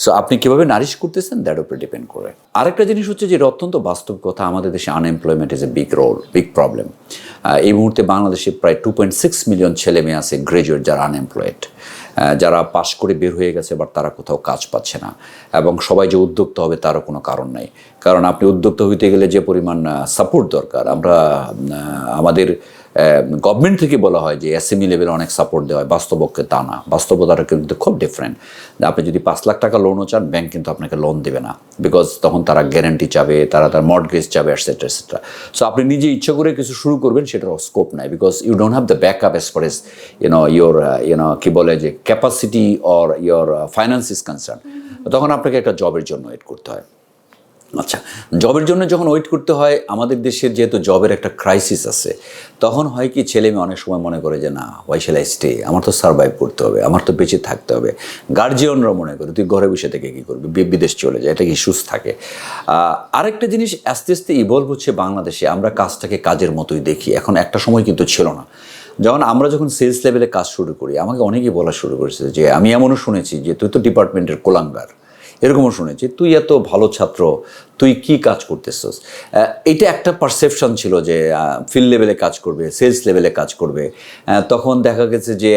[SPEAKER 2] So আপনি কীভাবে নারিশ করতেছেন, দ্যাট উপরে ডিপেন্ড করে। আরেকটা জিনিস হচ্ছে যে, অত্যন্ত বাস্তব কথা, আমাদের দেশে unemployment is a big problem. এই মুহূর্তে বাংলাদেশে প্রায় 2.6 মিলিয়ন ছেলে মেয়ে আছে গ্রাজুয়েট, যারা আনএমপ্লয়েড, যারা পাশ করে বের হয়ে গেছে, বাট তারা কোথাও কাজ পাচ্ছে না। এবং সবাই যে উদ্যোক্তা হবে, তারও কোনো কারণ নাই। কারণ আপনি উদ্যোক্তা হইতে গেলে যে পরিমাণ সাপোর্ট দরকার, আমাদের গভর্নমেন্ট থেকে বলা হয় যে এসএমই লেভেলে অনেক সাপোর্ট দেওয়া হয়, বাস্তবপক্ষে তা না। বাস্তবতাটা কিন্তু খুব ডিফারেন্ট। আপনি যদি 5 লাখ টাকা লোনও চান, ব্যাংক কিন্তু আপনাকে লোন দেবে না, বিকজ তখন তারা গ্যারান্টি চাবে, তারা তার মর্টগেজ চাবে, এটসেট্রা এটসেট্রা। সো আপনি নিজে ইচ্ছা করে কিছু শুরু করবেন, সেটার স্কোপ নাই, because you don't have the back up as far as your কি বলে যে capacity or your finance is concern. তখন আপনাকে একটা জবের জন্য ওয়েট করতে হয়। আচ্ছা, জবের জন্য যখন ওয়েট করতে হয়, আমাদের দেশের যেহেতু জবের একটা ক্রাইসিস আছে, তখন হয় কি ছেলে মেয়ে অনেক সময় মনে করে যে না, ওয়াই শ্যাল আই স্টে, আমার তো সার্ভাইভ করতে হবে, আমার তো বেঁচে থাকতে হবে। গার্জিয়ানরা মনে করে তুই ঘরে বসে থেকে কী করবি, বিদেশ চলে যায়, এটা ইস্যুস থাকে। আরেকটা জিনিস আস্তে আস্তে ইভলভ হচ্ছে বাংলাদেশে, আমরা কাজটাকে কাজের মতোই দেখি। এখন একটা সময় কিন্তু ছিল না, যখন সেলস লেভেলে কাজ শুরু করি, আমাকে অনেকেই বলা শুরু করেছে যে আমি এমনও শুনেছি যে তুই তো ডিপার্টমেন্টের কোলাঙ্গার, এরকমও শুনেছি, তুই এত ভালো ছাত্র, তুই কি কাজ করতেছিস। এটা একটা পারসেপশন ছিল যে ফিল্ড লেভেলে কাজ করবে, সেলস লেভেলে কাজ করবে। তখন দেখা গেছে যে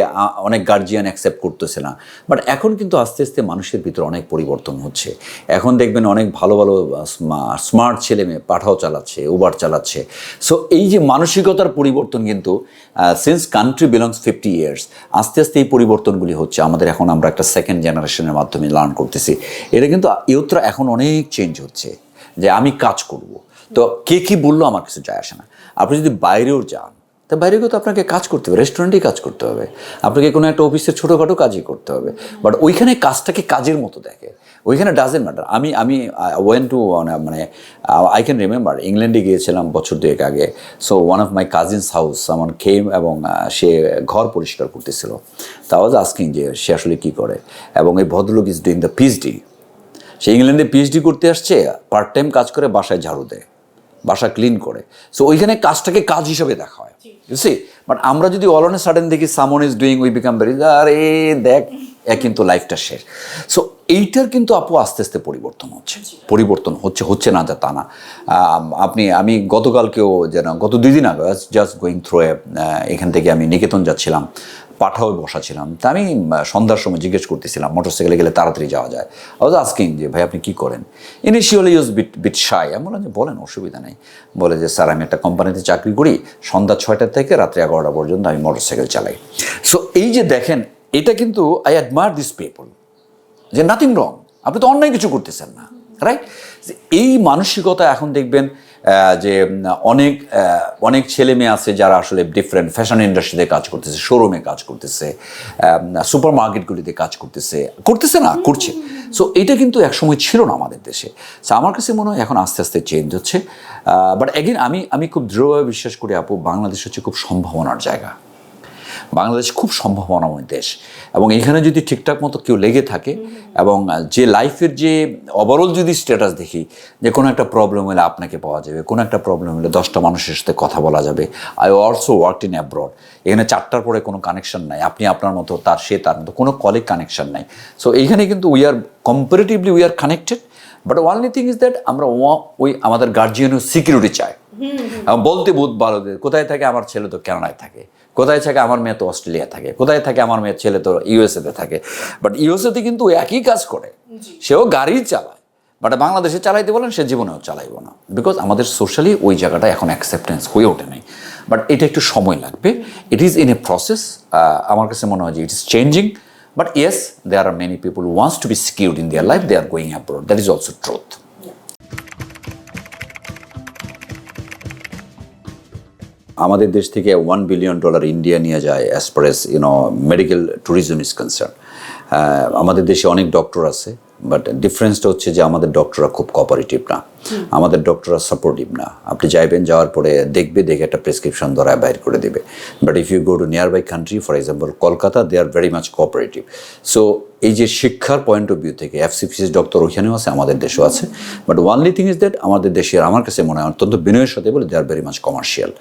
[SPEAKER 2] অনেক গার্জিয়ান অ্যাকসেপ্ট করতেছে না। বাট এখন কিন্তু আস্তে আস্তে মানুষের ভিতরে অনেক পরিবর্তন হচ্ছে। এখন দেখবেন অনেক ভালো ভালো স্মার্ট ছেলে মেয়ে পাঠাও চালাচ্ছে, উবার চালাচ্ছে। সো এই যে মানসিকতার পরিবর্তন কিন্তু সিন্স কান্ট্রি বিলংস 50 ইয়ার্স, আস্তে আস্তে এই পরিবর্তনগুলি হচ্ছে আমাদের। এখন আমরা একটা সেকেন্ড জেনারেশনের মাধ্যমে লার্ন করতেছি। এটা কিন্তু ইউথরা এখন অনেক চেঞ্জ হচ্ছে যে আমি কাজ করব। তো কে কী বললো আমার কিছু যায় আসে না। আপনি যদি বাইরেও যান, তা বাইরে গিয়ে তো আপনাকে কাজ করতে হবে, রেস্টুরেন্টেই কাজ করতে হবে, আপনাকে কোনো একটা অফিসের ছোটোখাটো কাজই করতে হবে। বাট ওইখানে কাজটাকে কাজের মতো দেখে, ওইখানে ডাজেন্ট ম্যাটার। আমি ওয়েন টু মানে আই ক্যান রিমেম্বার ইংল্যান্ডে গিয়েছিলাম বছর দুয়েক আগে। So one of my cousins house আমার খেম, এবং সে ঘর পরিষ্কার করতেছিল। তা ওয়াজ আস্কিং যে সে আসলে কী করে, এবং এই ভদ্রলোক ইজ ডুইং দ্য পিএইচডি। সে ইংল্যান্ডে পিএইচডি করতে আসছে, পার্ট টাইম কাজ করে, বাসায় ঝাড়ু দেয়, বাসা ক্লিন করে। সো ওইখানে কাজটাকে কাজ হিসেবে দেখা হয়, বুঝছি। বাট আমরা যদি অল অন এ সাডেন দেখি someone is doing, we become very, আরে দেখ কিন্তু লাইফটা শেষ। সো এইটার কিন্তু আপু আস্তে আস্তে পরিবর্তন হচ্ছে না, যা তা না। আমি গতকালকেও যেন গত 2 দিন আগে জাস্ট গোয়িং থ্রু এখান থেকে আমি নিকেতন যাচ্ছিলাম, পাঠাও বসাছিলাম। তা আমি সন্ধ্যার সময় জিজ্ঞেস করতেছিলাম মোটরসাইকেলে গেলে তাড়াতাড়ি যাওয়া যায়। আই আস্কিং যে ভাই আপনি কী করেন। ইনিশিয়ালি ইউজ বিট শাই। আমি বললাম যে বলেন, অসুবিধা নেই। বলে যে স্যার আমি একটা কোম্পানিতে চাকরি করি, সন্ধ্যা 6টা থেকে রাত্রি 11টা পর্যন্ত আমি মোটরসাইকেল চালাই। সো এই যে দেখেন, এটা কিন্তু আই অ্যাডমায়ার দিস পিপল, যে নাথিং রং, আপনি তো অন্যায় কিছু করতেছেন না, রাইট। এই মানসিকতা এখন দেখবেন যে অনেক ছেলে মেয়ে আছে যারা আসলে ডিফারেন্ট ফ্যাশন ইন্ডাস্ট্রিতে কাজ করতেছে, শোরুমে কাজ করতেছে, সুপার মার্কেটগুলিতে কাজ করতেছে না, করছে। সো এটা কিন্তু একসময় ছিল না আমাদের দেশে। সো আমার কাছে মনে হয় এখন আস্তে আস্তে চেঞ্জ হচ্ছে। বাট অ্যাগেন আমি খুব দৃঢ়ভাবে বিশ্বাস করি আপু, বাংলাদেশ হচ্ছে খুব সম্ভাবনার জায়গা। বাংলাদেশ খুব সম্ভাবনাময় দেশ, এবং এখানে যদি ঠিকঠাক মতো কেউ লেগে থাকে, এবং যে লাইফের যে ওভারঅল যদি স্ট্যাটাস দেখি, যে কোনো একটা প্রবলেম হলে আপনাকে পাওয়া যাবে, কোনো একটা প্রবলেম হলে 10টা মানুষের সাথে কথা বলা যাবে। I also worked in abroad. এখানে 4টার পরে কোনো কানেকশন নাই, আপনি আপনার মতো, সে তার মতো, কোনো কলিগ কানেকশন নাই। সো এইখানে কিন্তু comparatively we are connected. But only thing is that আমরা আমাদের গার্জিয়ানও সিকিউরিটি চায়। বলতে বহুত ভালো, কোথায় থাকে আমার ছেলে তো কানাডায় থাকে, কোথায় থাকে আমার মেয়ে তো অস্ট্রেলিয়া থাকে, কোথায় থাকে আমার মেয়ের ছেলে তো ইউএসএতে থাকে। বাট ইউএসএতে কিন্তু একই কাজ করে, সেও গাড়ি চালায়। বাট বাংলাদেশে চালাইতে বলেন, সে জীবনেও চালাইব না, বিকজ আমাদের সোশ্যালি ওই জায়গাটা এখন অ্যাকসেপ্টেন্স হয়ে ওঠে নাই। বাট এটা একটু সময় লাগবে, it is in a process. আমার কাছে মনে হয় যে it is changing. But yes, there are many people who wants to be secured in their life, they are going abroad. That is also truth. আমাদের দেশ থেকে $1 billion ইন্ডিয়া নিয়ে যায় as far S medical tourism is concern. আমাদের দেশে অনেক doctor আছে, but ডিফারেন্সটা হচ্ছে যে আমাদের ডক্টররা খুব কোঅপারেটিভ না, আমাদের ডক্টররা সাপোর্টিভ না। আপনি যাওয়ার পরে দেখে একটা প্রেসক্রিপশন ধরায় বাইর করে দেবে। But if you go to nearby country, for example Kolkata, they are very much cooperative. So এই যে শিক্ষার পয়েন্ট অফ ভিউ থেকে এফসিপিসিএস ডক্টর ওইখানেও আছে, আমাদের দেশেও আছে। But only thing is that আমাদের দেশের, আমার কাছে মনে হয় অত্যন্ত বিনয়ের সাথে বলে, দে আর ভেরি মাচ কমার্শিয়াল।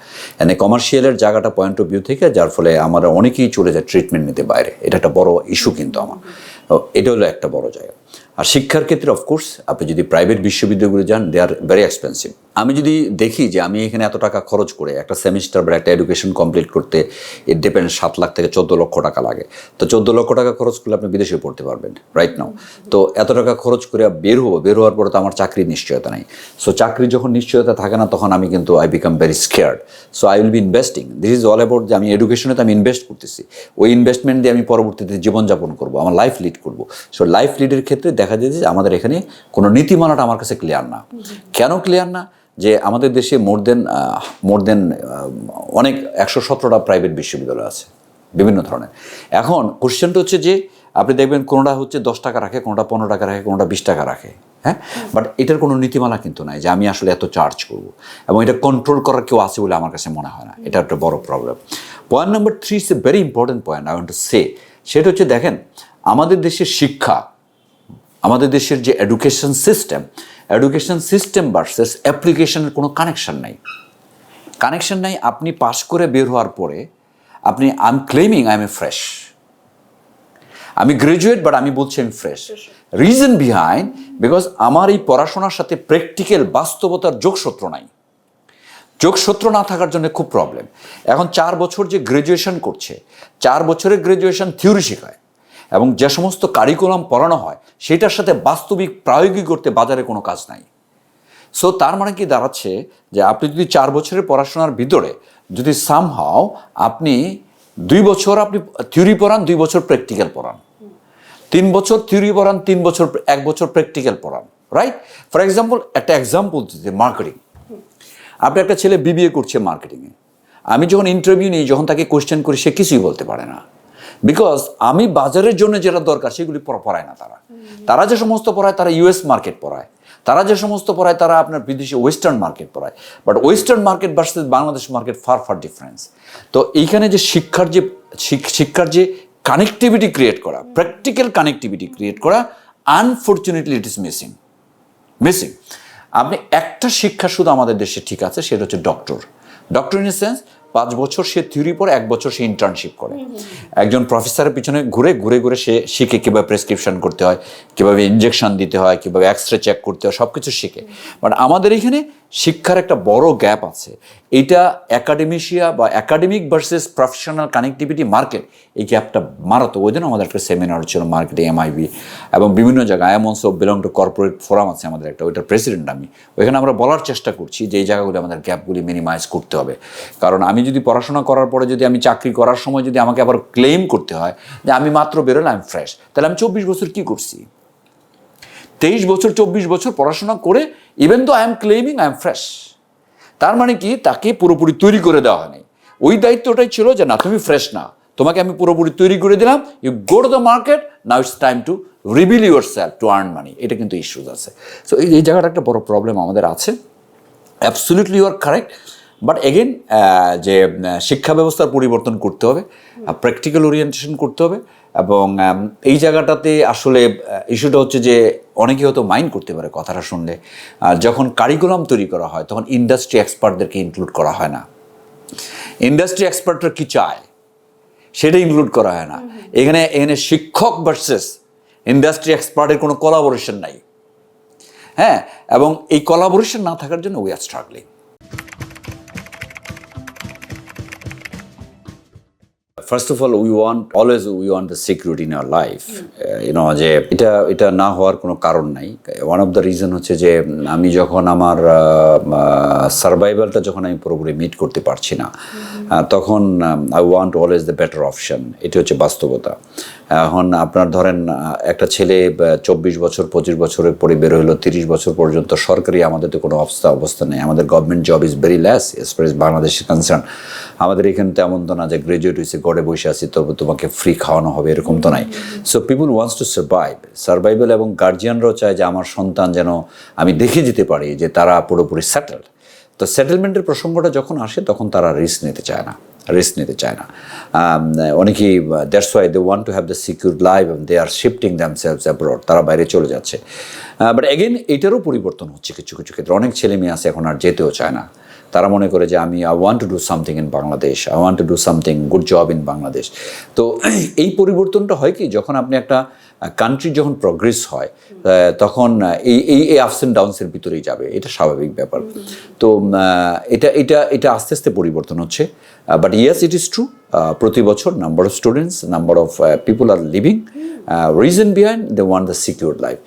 [SPEAKER 2] এই কমার্শিয়ালের জায়গাটা পয়েন্ট অফ ভিউ থেকে, যার ফলে আমরা অনেকেই চলে যায় ট্রিটমেন্ট নিতে বাইরে। এটা একটা বড় ইস্যু কিন্তু আমার, এটা হলো একটা বড় জায়গা। আর শিক্ষার ক্ষেত্রে অফকোর্স আপনি যদি প্রাইভেট বিশ্ববিদ্যালয়গুলো যান, দে আর ভেরি এক্সপেন্সিভ। আমি যদি দেখি যে আমি এখানে এত টাকা খরচ করে একটা সেমিস্টার বা একটা এডুকেশন কমপ্লিট করতে, ইট ডিপেন্ড 7 লাখ থেকে 14 লক্ষ টাকা লাগে। তো 14 লক্ষ টাকা খরচ করলে আপনি বিদেশে পড়তে পারবেন রাইট নাও। তো এত টাকা খরচ করে বের হওয়ার পরে তো আমার চাকরির নিশ্চয়তা নেই। সো চাকরির যখন নিশ্চয়তা থাকে না, তখন আমি কিন্তু I become very scared. So I will be investing, this is all about যে আমি এডুকেশনে তো আমি ইনভেস্ট করতেছি, ওই ইনভেস্টমেন্ট দিয়ে আমি পরবর্তীতে জীবনযাপন করবো, আমার লাইফ লিড করবো। সো লাইফ লিডের ক্ষেত্রে দেখা যায় যে আমাদের এখানে কোনো নীতিমালাটা আমার কাছে ক্লিয়ার না। কেন ক্লিয়ার না? যে আমাদের দেশে মোর দেন অনেক 117টা প্রাইভেট বিশ্ববিদ্যালয় আছে বিভিন্ন ধরনের। এখন কোশ্চেনটা হচ্ছে যে আপনি দেখবেন কোনোটা হচ্ছে 10 টাকা রাখে, কোনোটা 15 টাকা রাখে, কোনোটা 20 টাকা রাখে। হ্যাঁ, বাট এটার কোনো নীতিমালা কিন্তু নাই যে আমি আসলে এত চার্জ করব, এবং এটা কন্ট্রোল করার কেউ আছে বলে আমার কাছে মনে হয় না। এটা একটা বড় problem. Point number 3 is a very important point I want to say. সেটা হচ্ছে, দেখেন আমাদের দেশের শিক্ষা, আমাদের দেশের যে এডুকেশন সিস্টেম ভার্সেস অ্যাপ্লিকেশনের কোনো কানেকশন নাই। আপনি পাস করে বের হওয়ার পরে আপনি I am claiming I M A fresh, আমি গ্রাজুয়েট বাট আমি বলছি আমি ফ্রেশ। রিজন বিহাইন্ড, বিকজ আমার এই পড়াশোনার সাথে প্র্যাকটিক্যাল বাস্তবতার যোগসূত্র নাই। যোগসূত্র না থাকার জন্য খুব প্রবলেম। এখন 4 বছর যে গ্রাজুয়েশন করছে, 4 বছরের গ্রাজুয়েশন থিওরি শেখায়, এবং যে সমস্ত কারিকুলাম পড়ানো হয় সেটার সাথে বাস্তবিক প্রায়োগিক করতে বাজারে কোনো কাজ নাই। সো তার মানে কি দাঁড়াচ্ছে যে আপনি যদি 4 বছরের পড়াশোনার ভিতরে যদি সামহাও আপনি 2 বছর আপনি থিওরি পড়ান, 2 বছর প্র্যাকটিক্যাল পড়ান, 3 বছর থিওরি পড়ান, 1 বছর প্র্যাকটিক্যাল পড়ান, রাইট? ফর এক্সাম্পল দিতে, মার্কেটিং। আপনি একটা ছেলে বিবিএ করছে মার্কেটিংয়ে, আমি যখন ইন্টারভিউ নিই, যখন তাকে কোয়েশ্চেন করি, সে কিছুই বলতে পারে না, বিকজ আমি বাজারের জন্য যেটা দরকার সেগুলি পড়ায় না। তারা যে সমস্ত পড়ায়, তারা ইউএস মার্কেট পড়ায়, তারা যে সমস্ত পড়ায় তারা আপনার বিদেশি ওয়েস্টার্ন মার্কেট পড়ায়, but western market versus Bangladesh market far difference. তো এইখানে যে শিক্ষার যে কানেক্টিভিটি ক্রিয়েট করা, প্র্যাকটিক্যাল কানেক্টিভিটি ক্রিয়েট করা, আনফর্চুনেটলি ইট ইজ মিসিং। আপনি একটা শিক্ষা শুধু আমাদের দেশে ঠিক আছে, সেটা হচ্ছে ডক্টর ইন এ সেন্স 5 বছর সে থিওরি পড়ে, 1 বছর সে ইন্টার্নশিপ করে, একজন প্রফেসরের পিছনে ঘুরে সে শিখে কীভাবে প্রেসক্রিপশন করতে হয়, কীভাবে ইনজেকশন দিতে হয়, কীভাবে এক্সরে চেক করতে হয়, সব কিছু শিখে। বাট আমাদের এখানে শিক্ষার একটা বড় গ্যাপ আছে। এটা academic versus professional connectivity market, এই গ্যাপটা মারাত্মক। ওই দিন আমাদের একটা সেমিনার ছিল মার্কেটিং MIB, এবং বিভিন্ন জায়গায় I am also belong to corporate forum আছে আমাদের একটা, ওইটার প্রেসিডেন্ট আমি। ওইখানে আমরা বলার চেষ্টা করছি যে এই জায়গাগুলি আমাদের গ্যাপগুলি মিনিমাইজ করতে হবে। কারণ আমি যদি পড়াশোনা করার পরে যদি আমি চাকরি করার সময় যদি আমাকে আবার ক্লেম করতে হয় যে আমি মাত্র বেরোলাম আই এম ফ্রেশ, তাহলে আমি 24 বছর কী করছি? 23 বছর 24 বছর পড়াশোনা করে ইভেন তো I am claiming I am fresh, তার মানে কি তাকে পুরোপুরি তৈরি করে দেওয়া হয়নি। ওই দায়িত্বটাই ছিল যে না, তুমি ফ্রেশ না, তোমাকে আমি পুরোপুরি তৈরি করে দিলাম, you go to the market, now it's time to reveal yourself to earn money. এটা কিন্তু ইস্যুজ আছে। সো এই জায়গাটা একটা বড় প্রবলেম আমাদের আছে। Absolutely you are correct. But again, যে শিক্ষা ব্যবস্থার পরিবর্তন করতে হবে, প্র্যাকটিক্যাল ওরিয়েন্টেশন করতে হবে, এবং এই জায়গাটাতে আসলে ইস্যুটা হচ্ছে যে অনেকে হয়তো মাইন্ড করতে পারে কথাটা শুনলে, যখন কারিকুলাম তৈরি করা হয় তখন ইন্ডাস্ট্রি এক্সপার্টদেরকে ইনক্লুড করা হয় না। ইন্ডাস্ট্রি এক্সপার্টরা কি চায় সেটা ইনক্লুড করা হয় না। এখানে শিক্ষক ভার্সেস ইন্ডাস্ট্রি এক্সপার্টের কোনো কোলাবোরেশন নাই। হ্যাঁ, এবং এই কোলাবোরেশন না থাকার জন্য we are struggling. First of all, we want the security in our life. যে এটা না হওয়ার কোনো কারণ নাই। ওয়ান অফ দ্য রিজন হচ্ছে যে আমি যখন আমার সার্ভাইভালটা যখন আমি পুরোপুরি মিট করতে পারছি না, তখন I want always the better option. এটা হচ্ছে বাস্তবতা। এখন আপনার ধরেন একটা ছেলে 24 বছর 25 বছরের পরে বের হলো, 30 বছর পর্যন্ত সরকারি আমাদের তো কোনো অবস্থা নেই। আমাদের government job is very less as far as Bangladesh concern. আমাদের এখানে তেমন তো না যে গ্রাজুয়েট হয়েছে ঘরে বসে আছি তবে তোমাকে ফ্রি খাওয়ানো হবে, এরকম তো নাই। So people wants to survival, এবং গার্জিয়ানরাও চায় যে আমার সন্তান যেন আমি দেখে যেতে পারি যে তারা পুরোপুরি সেটেলড। তো সেটেলমেন্টের প্রসঙ্গটা যখন আসে তখন তারা রিস্ক নিতে চায় না। অনেকেই that's why they want to have the secure life এবং they are shifting themselves abroad, তারা বাইরে চলে যাচ্ছে। বাট এগেন এইটারও পরিবর্তন হচ্ছে কিছু ক্ষেত্রে। অনেক ছেলে মেয়ে আছে এখন আর যেতেও চায় না। তারা মনে করে যে I want two do something in Bangladesh, I want two do something good job in Bangladesh. তো এই পরিবর্তনটা হয় কি, যখন আপনি একটা কান্ট্রি যখন প্রোগ্রেস হয় তখন এই আপস অ্যান্ড ডাউনসের ভিতরেই যাবে, এটা স্বাভাবিক ব্যাপার। তো এটা আস্তে আস্তে পরিবর্তন হচ্ছে। But yes, it is true, প্রতি বছর number of students, number of people are living, reason behind they want the secure life.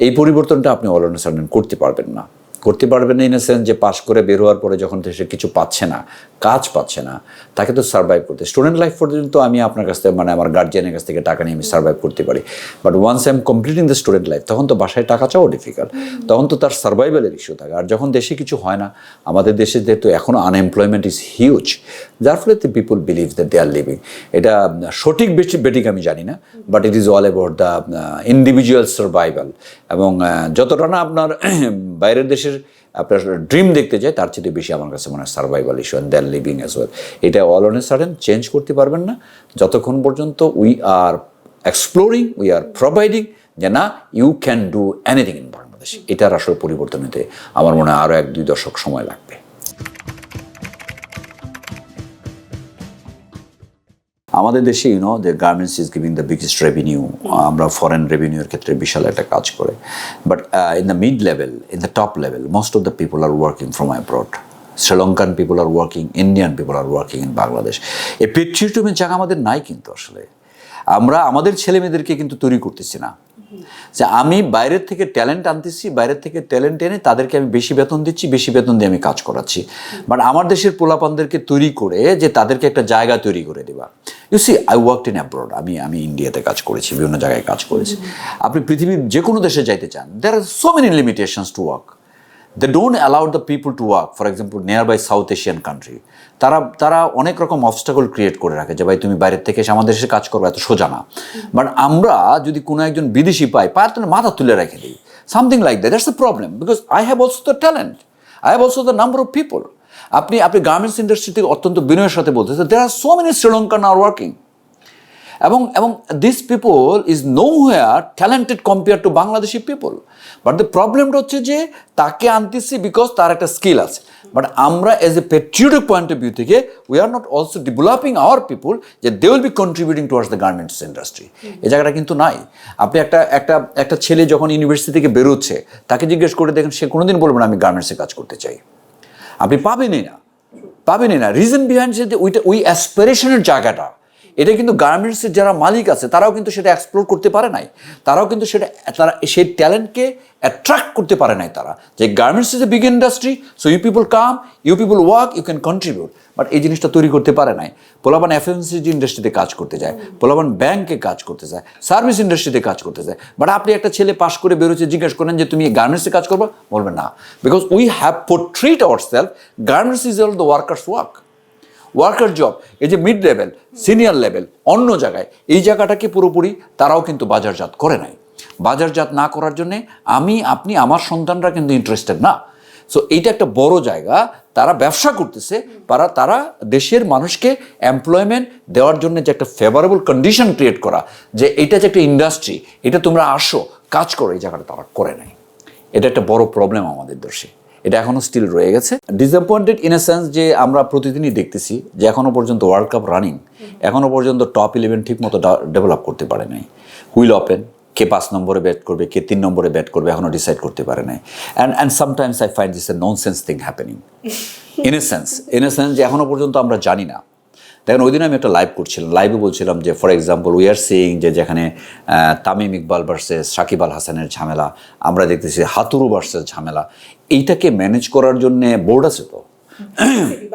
[SPEAKER 2] এই পরিবর্তনটা আপনি অল অন সাডেন করতে পারবেন না। করতে পারবে না ইন এ সেন্স যে পাশ করে বের হওয়ার পরে যখন সে কিছু পাচ্ছে না, কাজ পাচ্ছে না, তাকে তো সার্ভাইভ করতে, স্টুডেন্ট লাইফ পর্যন্ত আমি আপনার কাছ থেকে মানে আমার গার্জিয়ানের কাছ থেকে টাকা নিয়ে আমি সার্ভাইভ করতে পারি, but once I am completing the student life তখন তো বাসায় টাকা চাওয়া ডিফিকাল্ট, তখন তো তার সার্ভাইভালের ইস্যু থাকে। আর যখন দেশে কিছু হয় না, আমাদের দেশে যেহেতু এখনও আনএমপ্লয়মেন্ট ইজ হিউজ, যার ফলে the people believe that they are living, এটা সঠিক বেটিক আমি জানি না, but it is all about the individual survival. এবং যতটা না আপনার বাইরের দেশের আপনার ড্রিম দেখতে যায়, তার চেয়ে বেশি আমার কাছে মনে হয় survival issue and their living as well. এটা all on a sudden change করতে পারবেন না যতক্ষণ পর্যন্ত we are exploring, we are providing যে না you can do anything in Bangladesh. এটার আসলে পরিবর্তন হতে আমার মনে হয় আরও 1-2 দশক সময় লাগবে। আমাদের দেশে the garments is giving the biggest revenue, আমরা ফরেন রেভিনিউর ক্ষেত্রে বিশাল একটা কাজ করে, but in the mid level, in the top level, most of the people are working from abroad. Sri Lankan people are working, Indian people are working in Bangladesh. এই পেট্রিয়টিজমের জায়গা আমাদের নাই কিন্তু আসলে। আমরা আমাদের ছেলে মেয়েদেরকে কিন্তু তৈরি করতেছি না যে আমি বাইরের থেকে ট্যালেন্ট আনতেছি, বাইরের থেকে ট্যালেন্ট এনে তাদেরকে আমি বেশি বেতন দিচ্ছি, বেশি বেতন দিয়ে আমি কাজ করাচ্ছি, বাট আমার দেশের পোলাপানদেরকে তৈরি করে যে তাদেরকে একটা জায়গা তৈরি করে দেওয়া। You see I worked in abroad, আমি ইন্ডিয়াতে কাজ করেছি, বিভিন্ন জায়গায় কাজ করেছি। আপনি পৃথিবীর যে কোনো দেশে যাইতে চান, there are so many limitations to work. They don't allow the people to work. For example, nearby South Asian country, তারা অনেক রকম অবস্টাকল ক্রিয়েট করে রাখে যে ভাই তুমি বাইরের থেকে এসে আমাদের দেশে কাজ করবে, এত সোজা না। বাট আমরা যদি কোনো একজন বিদেশি পাই, পায়ের তলে মাথা তুলে রেখে দিই, something like that. That's the problem, because I have also the talent, I have also the number of people. আপনি গার্মেন্টস ইন্ডাস্ট্রি থেকে অত্যন্ত বিনয়ের সাথে বলতেছেন, there are so many Sri Lankan are working, এবং this people is nowhere talented compare to Bangladeshi people. But the প্রবলেমটা হচ্ছে যে তাকে আনতেছি বিকজ তার একটা স্কিল আছে, বাট আমরা as a patriotic point of view থেকে we are not also developing our people যে they will be contributing towards the garments industry. এই জায়গাটা কিন্তু নাই। আপনি একটা ছেলে যখন ইউনিভার্সিটি থেকে বেরোচ্ছে, তাকে জিজ্ঞেস করে দেখেন, সে কোনোদিন বলবে না আমি গার্মেন্টসে কাজ করতে চাই। আপনি পাবেনই না। রিজন বিহাইন্ড যে ওই অ্যাসপিরেশনের জায়গাটা, এটা কিন্তু গার্মেন্টসের যারা মালিক আছে তারাও কিন্তু সেটা এক্সপ্লোর করতে পারে নাই, তারাও কিন্তু তারা সেই ট্যালেন্টকে অ্যাট্রাক্ট করতে পারে নাই। তারা যে garments is a big industry, so you people come, you people work, you can contribute, but এই জিনিসটা তৈরি করতে পারে নাই। পোলাপান এফএমসিজি ইন্ডাস্ট্রিতে কাজ করতে যায়, পোলাপান ব্যাংকে কাজ করতে যায়, সার্ভিস ইন্ডাস্ট্রিতে কাজ করতে যায়, বাট আপনি একটা ছেলে পাশ করে বেরোচ্ছে, জিজ্ঞেস করেন যে তুমি গার্মেন্টসে কাজ করবো, বলবে না, because we have portrait ourself garments is all the workers worker job. এই যে মিড লেভেল, সিনিয়র লেভেল, অন্য জায়গায় এই জায়গাটাকে পুরোপুরি তারাও কিন্তু বাজারজাত করে নাই। বাজারজাত না করার জন্যে আপনি আমার সন্তানরা কিন্তু ইন্টারেস্টেড না। সো এইটা একটা বড় জায়গা, তারা ব্যবসা করতেছে, তারা দেশের মানুষকে এমপ্লয়মেন্ট দেওয়ার জন্য যে একটা ফেভারেবল কন্ডিশন ক্রিয়েট করা, যে এটা যে একটা ইন্ডাস্ট্রি, এটা তোমরা আসো কাজ করো, এই জায়গাটা তারা করে নাই। এটা একটা বড় প্রবলেম আমাদের দেশে, এটা এখনও স্টিল রয়ে গেছে। ডিসঅ্যাপয়েন্টেড ইন এ সেন্স যে আমরা প্রতিদিনই দেখতেছি যে এখনও পর্যন্ত ওয়ার্ল্ড কাপ রানিং, এখনও পর্যন্ত টপ 11 ঠিক মতো ডেভেলপ করতে পারে নাই। হুইল ওপেন, কে 5 নম্বরে ব্যাট করবে, কে 3 নম্বরে ব্যাট করবে, এখনও ডিসাইড করতে পারে নাই। And sometimes I find this A nonsense thing happening in a sense যে এখনও পর্যন্ত আমরা জানি না। দেখেন ওই দিন আমি একটা লাইভ করছিলাম, লাইভে বলছিলাম যে for example we are seeing যে যেখানে তামিম ইকবাল ভার্সেস সাকিব আল হাসানের ঝামেলা, আমরা দেখতেছি হাতুরু ভার্সেস ঝামেলা, এইটাকে ম্যানেজ করার জন্য বোর্ড আছে তো,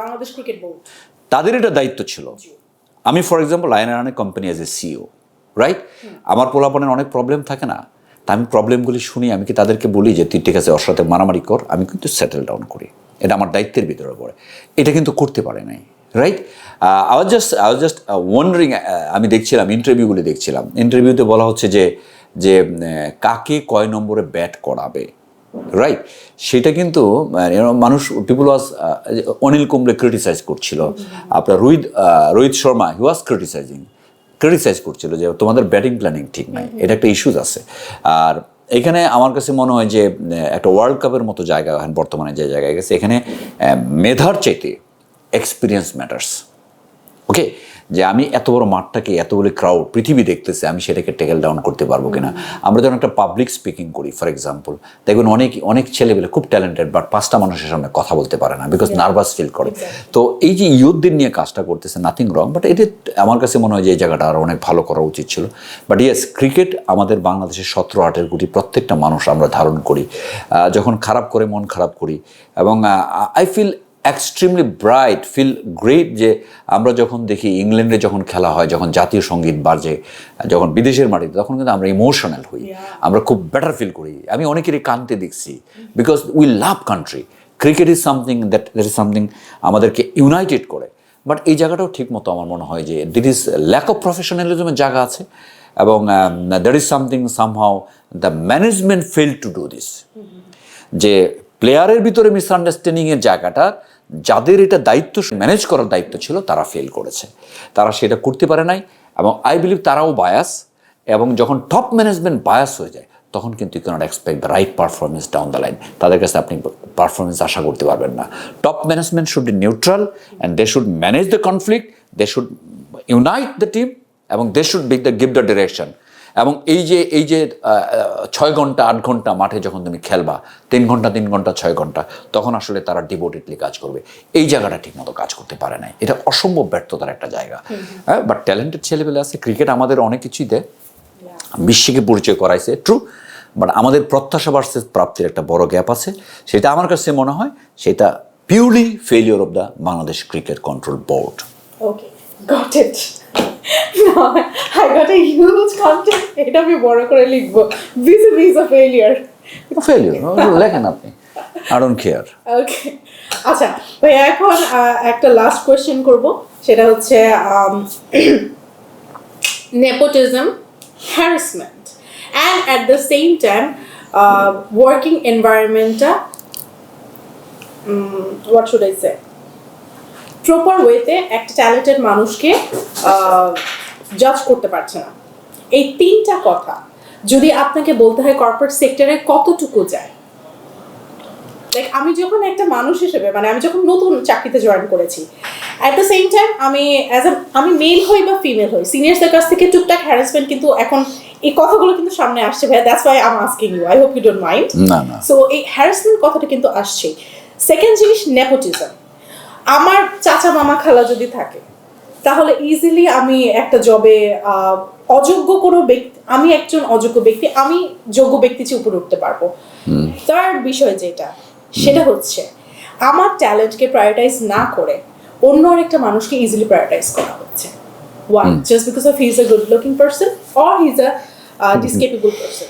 [SPEAKER 1] বাংলাদেশ ক্রিকেট বোর্ড,
[SPEAKER 2] তাদের এটা দায়িত্ব ছিল। আমি ফর এক্সাম্পল আয়নারানে company as a CEO, right, আমার পোলাপনের অনেক প্রবলেম থাকে না, তা আমি প্রবলেমগুলি শুনি, আমি কি তাদেরকে বলি যে তুই ঠিক আছে ওর সাথে মারামারি কর, আমি কিন্তু সেটেল ডাউন করি, এটা আমার দায়িত্বের ভিতরে পড়ে। এটা কিন্তু করতে পারে নাই, right. I was just wandering, আমি দেখছিলাম ইন্টারভিউতে বলা হচ্ছে যে কাকে কয় নম্বরে ব্যাট করাবে, রাইট। সেটা কিন্তু মানুষ পিপুল ওয়াজ অনিল কুম্বলে ক্রিটিসাইজ করছিল, আপনার রোহিত শর্মা হি ওয়াজ ক্রিটিসাইজ করছিল যে তোমাদের ব্যাটিং প্ল্যানিং ঠিক নাই, এটা একটা ইস্যুজ আছে। আর এখানে আমার কাছে মনে হয় যে একটা ওয়ার্ল্ড কাপের মতো জায়গা বর্তমানে যে জায়গায় গেছে, এখানে মেধার চাইতে এক্সপিরিয়েন্স ম্যাটার্স। ওকে, যে আমি এত বড় মাঠটাকে এত বড় ক্রাউড পৃথিবী দেখতেছে, আমি সেটাকে টেকেল ডাউন করতে পারবো কিনা। আমরা যখন একটা পাবলিক স্পিকিং করি ফর এক্সাম্পল, দেখবেন অনেক ছেলেবেলে খুব ট্যালেন্টেড বাট 5টা মানুষের সামনে কথা বলতে পারে না বিকজ নার্ভাস ফিল করে। তো এই যে ইয়ুথদের নিয়ে কাজটা করতেছে, নাথিং রং, বাট এটা আমার কাছে মনে হয় যে এই জায়গাটা আরও অনেক ভালো করা উচিত ছিল। বাট ইয়েস, ক্রিকেট আমাদের বাংলাদেশের 17-18 কোটি প্রত্যেকটা মানুষ আমরা ধারণ করি, যখন খারাপ করে মন খারাপ করি। এবং I feel extremely bright, feel great যে আমরা যখন দেখি ইংল্যান্ডে যখন খেলা হয়, যখন জাতীয় সঙ্গীত বাজে, যখন বিদেশের মাটিতে, তখন কিন্তু আমরা ইমোশনাল হই, আমরা খুব বেটার ফিল করি। আমি অনেকেরই কাঁদতে দেখছি because we love country. Cricket is something that is something আমাদেরকে ইউনাইটেড করে। বাট এই জায়গাটাও ঠিক মতো আমার মনে হয় যে দিট ইজ ল্যাক অফ প্রফেশনালিজমের জায়গা আছে, এবং that is something somehow the management fail to do this. যে প্লেয়ারের ভিতরে মিসআন্ডারস্ট্যান্ডিংয়ের জায়গাটা, যাদের এটা দায়িত্ব ম্যানেজ করার দায়িত্ব ছিল, তারা ফেল করেছে, তারা সেটা করতে পারে নাই। এবং আই বিলিভ তারাও বায়াস, এবং যখন টপ ম্যানেজমেন্ট বায়াস হয়ে যায়, তখন কিন্তু you can't expect the right performance down the line. তাদের কাছে আপনি পারফরমেন্স আশা করতে পারবেন না। Top management should be neutral and they should manage the conflict, they should unite the team, এবং they should give the direction. এবং এই যে 6 ঘন্টা 8 ঘন্টা মাঠে যখন তুমি খেলবা, 3 ঘন্টা 6 ঘন্টা, তখন আসলে তারা ডিভোটেডলি কাজ করবে। এই জায়গাটা ঠিকমতো কাজ করতে পারে নাই, এটা অসম্ভব ব্যর্থতার একটা জায়গা। হ্যাঁ, বাট ট্যালেন্টেড ছেলেপেলে আছে। ক্রিকেট আমাদের অনেক কিছুই দেয়, বিশ্বকে পরিচয় করাইছে, ট্রু। বাট আমাদের প্রত্যাশা ভার্সেস প্রাপ্তির একটা বড় গ্যাপ আছে। সেটা আমার কাছে মনে হয় সেটা purely failure of the Bangladesh cricket control board.
[SPEAKER 1] Okay, got it. I got a huge content. এটা আমি বড় করে লিখবো, this is a failure.
[SPEAKER 2] লেখেন আপনি, I don't care.
[SPEAKER 1] ওকে, আচ্ছা ভাই, এখন একটা লাস্ট কোয়েশ্চেন করব, সেটা হচ্ছে nepotism, harassment, and at the same time working environment, what should I say, proper ওয়েতে একটা ট্যালেন্টেড মানুষকে জাজ করতে পারছে না। এই 3টা কথা যদি আপনাকে বলতে হয় কর্পোরেট সেক্টরে কতটুকু যায়, লাইক আমি যখন একটা মানুষ হিসেবে, মানে আমি যখন নতুন চাকরিতে জয়েন করেছি, অ্যাট দ্য সেম টাইম আমি মেল হই বা ফিমেল হই, সিনিয়রসদের কাছ থেকে টুকটাক হ্যারাসমেন্ট কিন্তু এখন এই কথাগুলো কিন্তু সামনে আসছে ভাই, that's why I am asking you, I hope you don't mind. So এই হ্যারাসমেন্ট কথাটা কিন্তু আসছে। সেকেন্ড জিনিস, নেপোটিজম। আমার চাচা মামা খালা যদি থাকে, তাহলে ইজিলি আমি একটা জবে অযোগ্য কোনো ব্যক্তি, আমি একজন অযোগ্য ব্যক্তি, আমি যোগ্য ব্যক্তি চেয়ে উপরে উঠতে পারবো। থার্ড বিষয় যেটা, সেটা হচ্ছে আমার ট্যালেন্টকে প্রায়োরিটাইজ না করে অন্য আরেকটা মানুষকে ইজিলি প্রায়োরিটাইজ করা হচ্ছে। Why? Just because of he is a good looking person or he is a ডিসকেপেবল পারসন।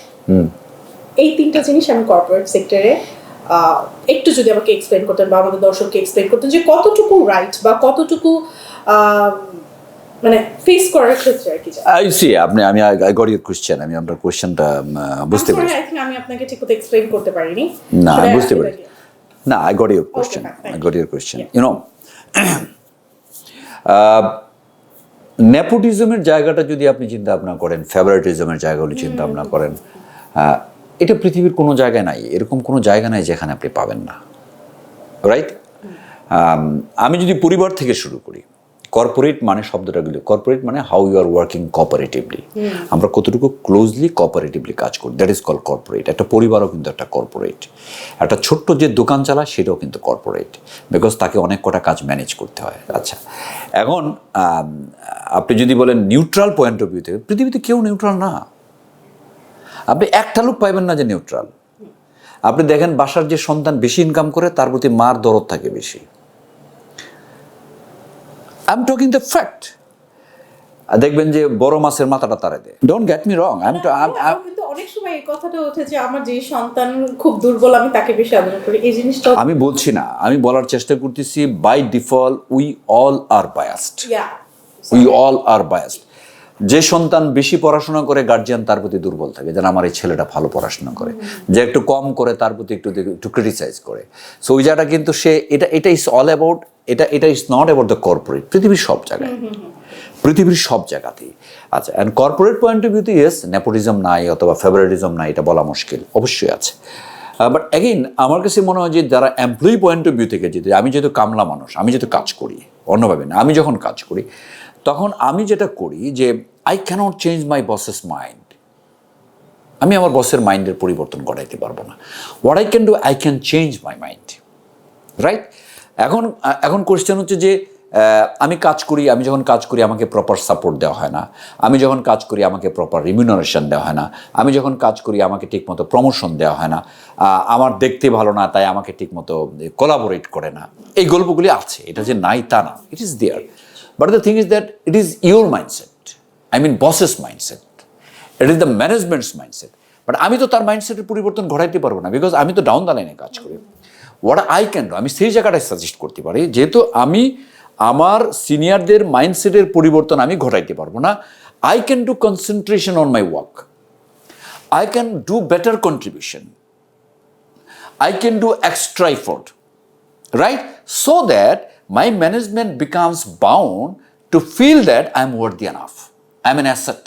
[SPEAKER 1] এই 3টা জিনিস আমি কর্পোরেট সেক্টরে একটু যদি আমাকে এক্সপ্লেইন করতেন বা আমাদের দর্শককে এক্সপ্লেইন করতেন যে কতটুকু রাইট বা কতটুকু মানে ফেস করার ক্ষেত্রে আর কি।
[SPEAKER 2] আমি আই গট ইউর কোশ্চেন, আমি আপনার কোশ্চেনটা বুঝতে পেরেছি।
[SPEAKER 1] আমি আপনাকে ঠিকমতো এক্সপ্লেইন করতে পারিনি।
[SPEAKER 2] না, বুঝতে পেরেছি। না, I got your question. You know, নেপোটিজমের জায়গাটা যদি আপনি চিন্তা ভাবনা করেন, ফেভারিটিজমের জায়গাগুলো চিন্তা ভাবনা করেন, এটা পৃথিবীর কোনো জায়গায় নাই, এরকম কোনো জায়গা নাই যেখানে আপনি পাবেন না, রাইট? আমি যদি পরিবার থেকে শুরু করি, কর্পোরেট মানে শব্দটাগুলো, কর্পোরেট মানে how you are working cooperatively, আমরা কতটুকু ক্লোজলি কোঅপারেটিভলি কাজ করি, দ্যাট ইজ কল কর্পোরেট। একটা পরিবারও কিন্তু একটা কর্পোরেট। একটা ছোট্ট যে দোকান চালায় সেটাও কিন্তু কর্পোরেট, বিকজ তাকে অনেক কটা কাজ ম্যানেজ করতে হয়। আচ্ছা, এখন আপনি যদি বলেন নিউট্রাল পয়েন্ট অফ ভিউ থেকে, পৃথিবীতে কেউ নিউট্রাল না। আপনি একটা লোক পাইবেন না যে নিউট্রাল। আপনি দেখেন বাসার যে সন্তান বেশি ইনকাম করে, তার প্রতি মার দরদ থাকে বেশি। I am talking the fact. দেখবেন যে বড় মাছের মাথাটা তারে দেয়। ডোন্ট গেট মি রং,
[SPEAKER 1] কিন্তু অনেক সময় এই কথাটা ওঠে যে আমার যে সন্তান খুব দুর্বল, আমি তাকে বেশি আদর করি। এই জিনিসটা
[SPEAKER 2] আমি বলছি না, আমি বলার চেষ্টা করতেছি by default we all are biased. We all are biased. যে সন্তান বেশি পড়াশোনা করে, গার্জিয়ান তার প্রতি দুর্বল থাকে, যেন আমার এই ছেলেটা ভালো পড়াশোনা করে। যে একটু কম করে, তার প্রতি একটু ক্রিটিসাইজ করে। সো ওই জায়গাটা কিন্তু সে এটা ইজ অল অ্যাবাউট, এটা is not about the corporate. পৃথিবীর সব জায়গায়, পৃথিবীর সব জায়গাতেই। আচ্ছা, অ্যান্ড কর্পোরেট পয়েন্ট অফ ভিউতে ইয়েস, নেপোটিজম নাই অথবা ফেভারিটিজম নাই, এটা বলা মুশকিল, অবশ্যই আছে। বাট অ্যাগেইন আমার কাছে মনে হয় যে যারা এমপ্লয়ি পয়েন্ট অফ ভিউ থেকে, যদি আমি যেহেতু কামলা মানুষ, আমি যেহেতু কাজ করি অন্যভাবে না, আমি যখন কাজ করি, তখন আমি যেটা করি যে I cannot change my boss's mind, আমি আমার বসের মাইন্ডের পরিবর্তন ঘটাইতে পারবো না। What I can do, I can change my mind, right? এখন কোয়েশ্চেন হচ্ছে যে আমি যখন কাজ করি আমাকে প্রপার সাপোর্ট দেওয়া হয় না, আমি যখন কাজ করি আমাকে প্রপার রিমিউনারেশন দেওয়া হয় না, আমি যখন কাজ করি আমাকে ঠিকমতো প্রমোশন দেওয়া হয় না, আমার দেখতে ভালো না তাই আমাকে ঠিকমতো কোলাবোরেট করে না, এই গল্পগুলি আছে, এটা যে নাই তা না, it is there. But the thing is that it is your mindset, I mean boss's mindset, it is the management's mindset. But আমি তো তার মাইন্ডসেটের পরিবর্তন ঘটাইতে পারবো না, বিকজ আমি তো ডাউন দ্য লাইনে কাজ করি। হোয়াট আই ক্যান ডু, আমি সেই জায়গাটায় সাজেস্ট করতে পারি, যেহেতু আমি আমার সিনিয়রদের মাইন্ডসেটের পরিবর্তন আমি ঘটাইতে পারবো না, I can do concentration on my work, I can do better contribution, I can do extra effort, right? So that my management becomes bound to feel that I'm worthy enough, I'm an asset.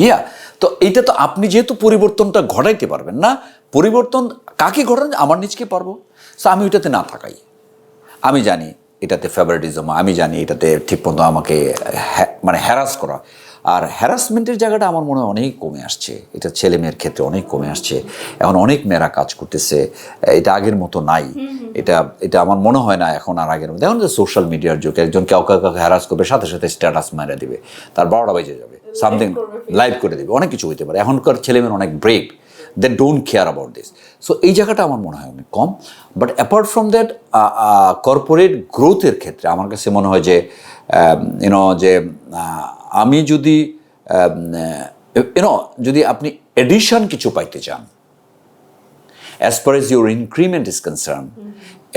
[SPEAKER 2] Yeah, তো এইটা তো আপনি যেহেতু পরিবর্তনটা ঘটাইতে পারবেন না, পরিবর্তন কাকে ঘটান, আমার নিজকে পারবো। সো আমি ওইটাতে না থাকাই, আমি জানি এটাতে ফেভারিটিজম, আমি জানি এটাতে ঠিকমতো আমাকে মানে হ্যারাস করা, আর হ্যারাসমেন্টের জায়গাটা আমার মনে হয় অনেক কমে আসছে, এটা ছেলে মেয়ের ক্ষেত্রে অনেক কমে আসছে, এখন অনেক মেয়েরা কাজ করতেছে, এটা আগের মতো নাই, এটা আমার মনে হয় না এখন আর আগের মতো। এখন যে সোশ্যাল মিডিয়ার যুগে একজন কাউকে হ্যারাস করবে, সাথে সাথে স্ট্যাটাস মেরে দিবে, তার 12টা বেজে যাবে, সামথিং লাইভ করে দেবে, অনেক কিছু হইতে পারে। এখনকার ছেলেমেয়েরা অনেক brave, they don't care about this. So এই জায়গাটা আমার মনে হয় অনেক কম। But apart from that, corporate গ্রোথের ক্ষেত্রে আমার কাছে মনে হয় যে যে আমি যদি যদি আপনি এডিশন কিছু পাইতে চান, as far as your increment is concerned,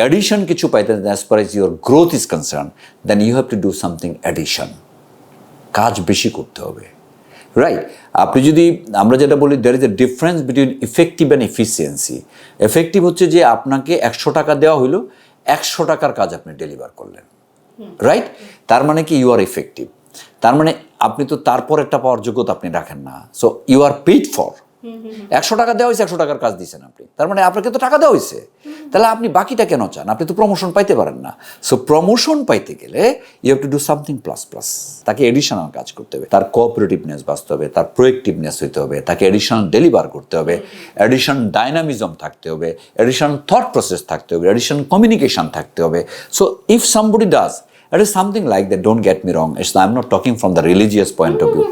[SPEAKER 2] addition কিছু পাইতে, as far as your growth is concerned, then you have to do something addition, কাজ বেশি করতে হবে, রাইট? আপনি যদি, আমরা যেটা বলি, there is a difference between effective and efficiency. Effective হচ্ছে যে আপনাকে 100 টাকা দেওয়া হইলো, 100 টাকার কাজ আপনি ডেলিভার করলেন, রাইট? তার মানে কি, ইউ আর এফেক্টিভ, তার মানে আপনি তো তারপর একটা পাওয়ার যোগ্যতা আপনি রাখেন না, so you are paid for. 100 টাকা দেওয়া হয়েছে, 100 টাকার কাজ দিয়েছেন আপনি, তার মানে আপনাকে তো টাকা দেওয়া হয়েছে, তাহলে আপনি বাকিটা কেন চান? আপনি তো প্রমোশন পাইতে পারেন না। সো প্রমোশন পাইতে গেলে you have to do something plus plus, তাকে এডিশনাল কাজ করতে হবে, তার কোঅপারেটিভনেস বাঁচতে হবে, তার প্রোয়েক্টিভনেস হইতে হবে, তাকে এডিশনাল ডেলিভার করতে হবে, এডিশনাল ডাইনামিজম থাকতে হবে, এডিশনাল থট প্রসেস থাকতে হবে, এডিশনাল কমিউনিকেশন থাকতে হবে। So if somebody does, it is something like that, don't get me wrong, I'm not talking from the religious point of view,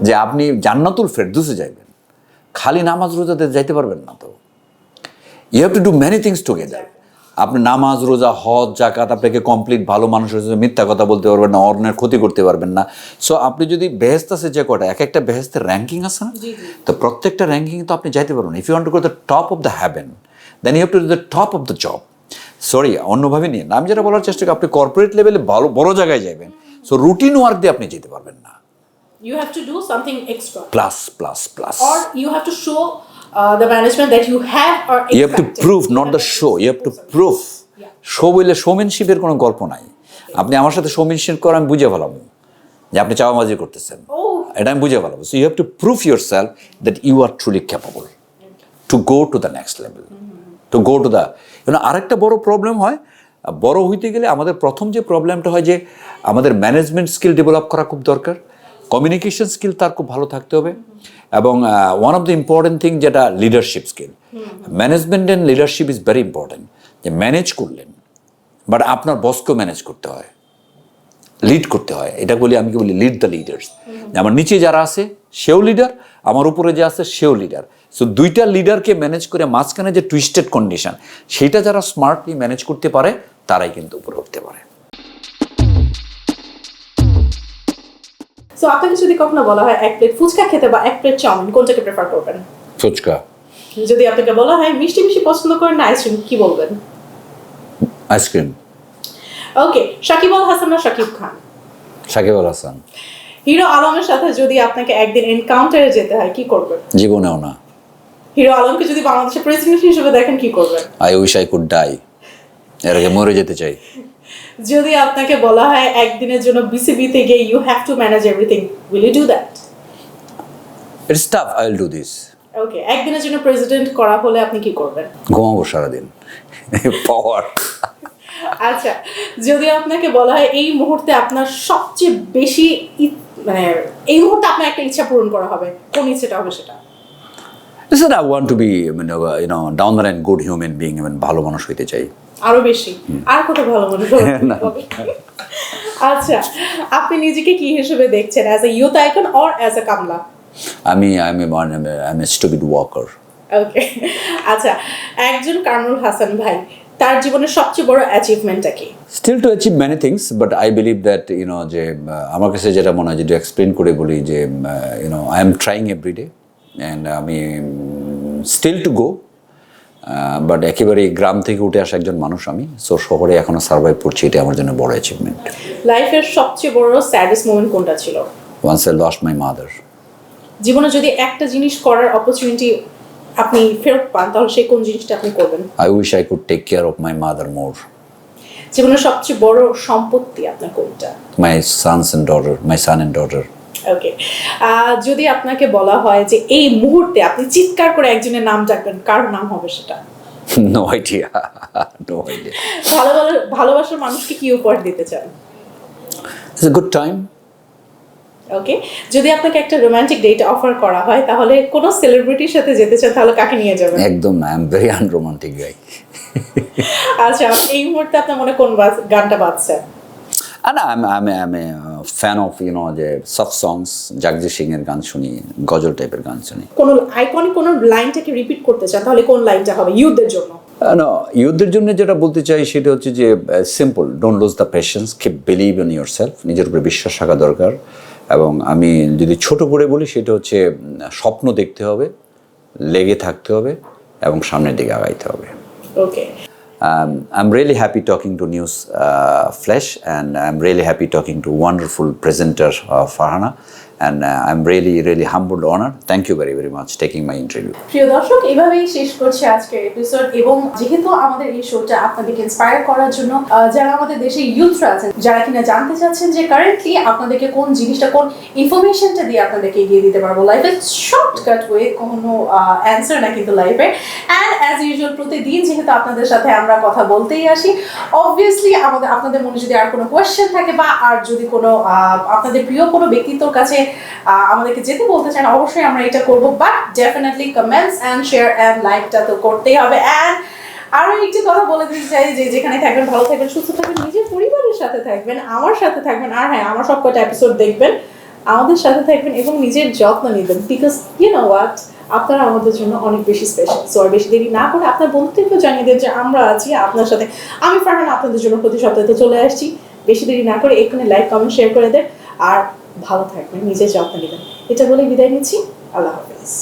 [SPEAKER 2] যে আপনি জান্নাতুল ফেরদৌসে যাইবেন, খালি নামাজ রোজাতে যাইতে পারবেন না। তো you have to do many things together. আপনি নামাজ, রোজা, হজ, জাকাত, আপনাকে কমপ্লিট ভালো মানুষের সাথে মিথ্যা কথা বলতে পারবেন না, অন্যের ক্ষতি করতে পারবেন না। সো আপনি যদি বেহেস্ত আছে যে কটা, এক একটা বেহেস্তের র্যাঙ্কিং আছে না, তো প্রত্যেকটা র্যাঙ্কিং তো আপনি যাইতে পারবেন। If you want to go the top of the heaven, then you have to do the top of the job. Sorry, অন্যভাবে নিয়ে না, আমি যেটা বলার চেষ্টা করি, আপনি কর্পোরেট লেভেলে ভালো বড় জায়গায় যাবেন, সো রুটিন ওয়ার্ক দিয়ে আপনি যেতে পারবেন না।
[SPEAKER 1] You have to do something extra.
[SPEAKER 2] Plus.
[SPEAKER 1] Or you have to show the management that you have or
[SPEAKER 2] you have to prove, not the show. You have to prove. Show বলে শোম্যানশিপের কোনো গল্প নাই। আপনি আমার সাথে শোম্যানশিপ করে আমি বুঝে ফেলাবো যে আপনি চাওয়াবাজি করতেছেন, এটা আমি বুঝে ফেলাবো। So you have to prove yourself that you are truly capable to go to the next level, to go to the, আরেকটা বড় প্রবলেম হয়, বড় হইতে গেলে আমাদের প্রথম যে প্রবলেমটা হয় যে আমাদের ম্যানেজমেন্ট স্কিল ডেভেলপ করা খুব দরকার, কমিউনিকেশন স্কিল তার খুব ভালো থাকতে হবে, এবং one of the important thing যেটা leadership skill, management and leadership is very important. যে ম্যানেজ করলেন, বাট আপনার বসকেও ম্যানেজ করতে হয়, লিড করতে হয়, এটা বলি, আমি কি বলি, লিড দ্য লিডার্স। আমার নিচে যারা আছে সেও লিডার, আমার উপরে যে আছে সেও লিডার। সো দুইটা লিডারকে ম্যানেজ করে মাঝখানে যে টুইস্টেড কন্ডিশন, সেটা যারা স্মার্টলি ম্যানেজ করতে পারে তারাই কিন্তু উপরে উঠতে পারে।
[SPEAKER 1] সো আপনাকে যদি কখনো বলা হয় এক প্লেট ফুচকা খেতে বা এক প্লেট চাউমিন, কোনটাকে প্রেফার করবেন?
[SPEAKER 2] ফুচকা।
[SPEAKER 1] যদি আপনাকে বলা হয় মিষ্টি বেশি পছন্দ করেন না আইসক্রিম, কি বলবেন?
[SPEAKER 2] আইসক্রিম।
[SPEAKER 1] ওকে, সাকিব আল হাসান না শাকিব খান?
[SPEAKER 2] সাকিব আল হাসান।
[SPEAKER 1] হিরো আলমের সাথে যদি আপনাকে একদিন এনকাউন্টারে যেতে হয়, কি করবেন?
[SPEAKER 2] জীবনেও না।
[SPEAKER 1] হিরো আলমকে যদি বাংলাদেশের প্রেসিডেন্ট হিসেবে দেখেন, কি করবেন?
[SPEAKER 2] I wish I could die, এর আগে মরে যেতে চাই।
[SPEAKER 1] যদি আপনাকে বলা হয় একদিনের জন্য বিসিবিতে গিয়ে you have to manage everything, will you do that?
[SPEAKER 2] It's tough, I will do this.
[SPEAKER 1] Okay, একদিনের জন্য প্রেসিডেন্ট করা হলে আপনি কি করবেন?
[SPEAKER 2] ঘুমাবো সারাদিন, পাওয়ার।
[SPEAKER 1] আচ্ছা, যদি আপনাকে বলা হয় এই মুহূর্তে আপনার সবচেয়ে বেশি মানে এই মুহূর্তে আপনার একটা ইচ্ছা পূরণ করা হবে, কোন ইচ্ছেটা হবে সেটা?
[SPEAKER 2] Listen, I want to be, down the line good human being, ভালো মানুষ হইতে চাই।
[SPEAKER 1] আরো বেশি? আর কত ভালো মানুষ হবে? আচ্ছা, আপনি নিজেকে কি হিসেবে দেখছেন, as a youth icon or as a কামলা?
[SPEAKER 2] I'm a stupid walker.
[SPEAKER 1] ওকে, আচ্ছা, একজন কামরুল হাসান ভাই তার জীবনের সবচেয়ে বড় অ্যাচিভমেন্টটা কি?
[SPEAKER 2] Still to achieve many things, but I believe that যে আমার কাছে যেটা মনে হয়, যদি এক্সপ্লেন করে বলি যে I am trying every day and আমি still to go, বাট একেবারে গ্রাম থেকে উঠে আসা একজন মানুষ আমি, সো শহরে এখনো সার্ভাইভ করছি, এটা আমার জন্য বড় অ্যাচিভমেন্ট।
[SPEAKER 1] লাইফের সবচেয়ে বড় স্যাডেস্ট মোমেন্ট কোনটা ছিল?
[SPEAKER 2] Once I lost my mother.
[SPEAKER 1] জীবনে যদি একটা জিনিস করার অপরচুনিটি আপনি ফেরত পান, তাহলে সেই কোন জিনিসটা আপনি করবেন?
[SPEAKER 2] I wish I could take care of my mother more.
[SPEAKER 1] জীবনের সবচেয়ে বড় সম্পত্তি আপনার কোনটা?
[SPEAKER 2] My son and daughter.
[SPEAKER 1] ওকে, যদি আপনাকে বলা হয় যে এই মুহূর্তে আপনি চিৎকার করে একজনের নাম ডাকবেন, কার নাম হবে সেটা?
[SPEAKER 2] No idea.
[SPEAKER 1] ভালোবাসার মানুষকে কি উপহার দিতে চান?
[SPEAKER 2] It's a good time.
[SPEAKER 1] ওকে, যদি আপনাকে একটা রোমান্টিক ডেট অফার করা হয়, তাহলে কোন সেলিব্রিটির সাথে যেতে চান, তাহলে কাকে নিয়ে যাবেন?
[SPEAKER 2] একদম না, I'm very unromantic guy.
[SPEAKER 1] আচ্ছা, এই মুহূর্তে আপনার মনে কোন গানটা বাজছে?
[SPEAKER 2] I'm a fan of যে সফট সংস, জাগজিৎ সিং এর গান শুনি, গজল টাইপের গান শুনি।
[SPEAKER 1] কোন আইকনিক কোন লাইনটাকে রিপিট করতে চান, তাহলে কোন লাইনটা হবে ইউথদের জন্য?
[SPEAKER 2] ইউথদের জন্য যেটা বলতে চাই সেটা হচ্ছে যে simple, don't lose the patience, keep believe in yourself, নিজের উপরে বিশ্বাস রাখা দরকার। এবং আমি যদি ছোট করে বলি সেটা হচ্ছে স্বপ্ন দেখতে হবে, লেগে থাকতে হবে এবং সামনের দিকে আগাইতে হবে।
[SPEAKER 1] ওকে,
[SPEAKER 2] I'm really happy talking to Newsflash, and I'm really happy talking to wonderful presenter Farhana, and I'm really humbled, honored. Thank you very much taking my interview.
[SPEAKER 1] প্রিয় দর্শক, এভাবেই শেষ করছি আজকের এপিসোড। এবং যেহেতু আমাদের এই শোটা আপনাদেরকে ইন্সপায়ার করার জন্য, যারা আমাদের দেশে ইউথরা আছেন, যারা কিনা জানতে চাচ্ছেন যে কারেন্টলি আপনাদেরকে কোন জিনিসটা, কোন ইনফরমেশনটা দিয়ে আপনাদেরকে এগিয়ে দিতে পারবো লাইফে, শর্টকাট ওয়ে, কোনো অ্যান্সার না কিন্তু লাইফে। অ্যান্ড অ্যাজ ইউজুয়াল প্রতিদিন যেহেতু আপনাদের সাথে আমরা কথা বলতেই আসি, অবভিয়াসলি আপনাদের মনে যদি আর কোনো কোয়েশ্চেন থাকে, বা আর যদি কোনো আপনাদের প্রিয় কোনো ব্যক্তিত্বর কাছে আমাদেরকে যেতে বলতে চান, অবশ্যই আমরা এটা করব। But definitely comments and share and লাইকটা তো করতেই হবে। অ্যান্ড আরও একটি কথা বলে দিতে চাই যে যেখানে থাকবেন ভালো থাকবেন, সুস্থ থাকবেন, নিজের পরিবারের সাথে থাকবেন, আমার সাথে থাকবেন, আর হ্যাঁ, আমার সব কটা এপিসোড দেখবেন, আমাদের সাথে থাকবেন এবং নিজের যত্ন নেবেন। বিকজ ইউ নো হোয়াট, আপনারা আমাদের জন্য অনেক বেশি স্পেশাল। সো আর বেশি দেরি না করে আপনার বন্ধুদেরকেও জানিয়ে দেন যে আমরা আছি আপনার সাথে। আমি ফারহানা আপনাদের জন্য প্রতি সপ্তাহে তো চলে আসছি। বেশি দেরি না করে এখানে লাইক, কমেন্ট, শেয়ার করে দেন, আর ভালো থাকবেন, নিজের যত্ন নেবেন। এটা বলে বিদায় নিচ্ছি। আল্লাহ হাফেজ।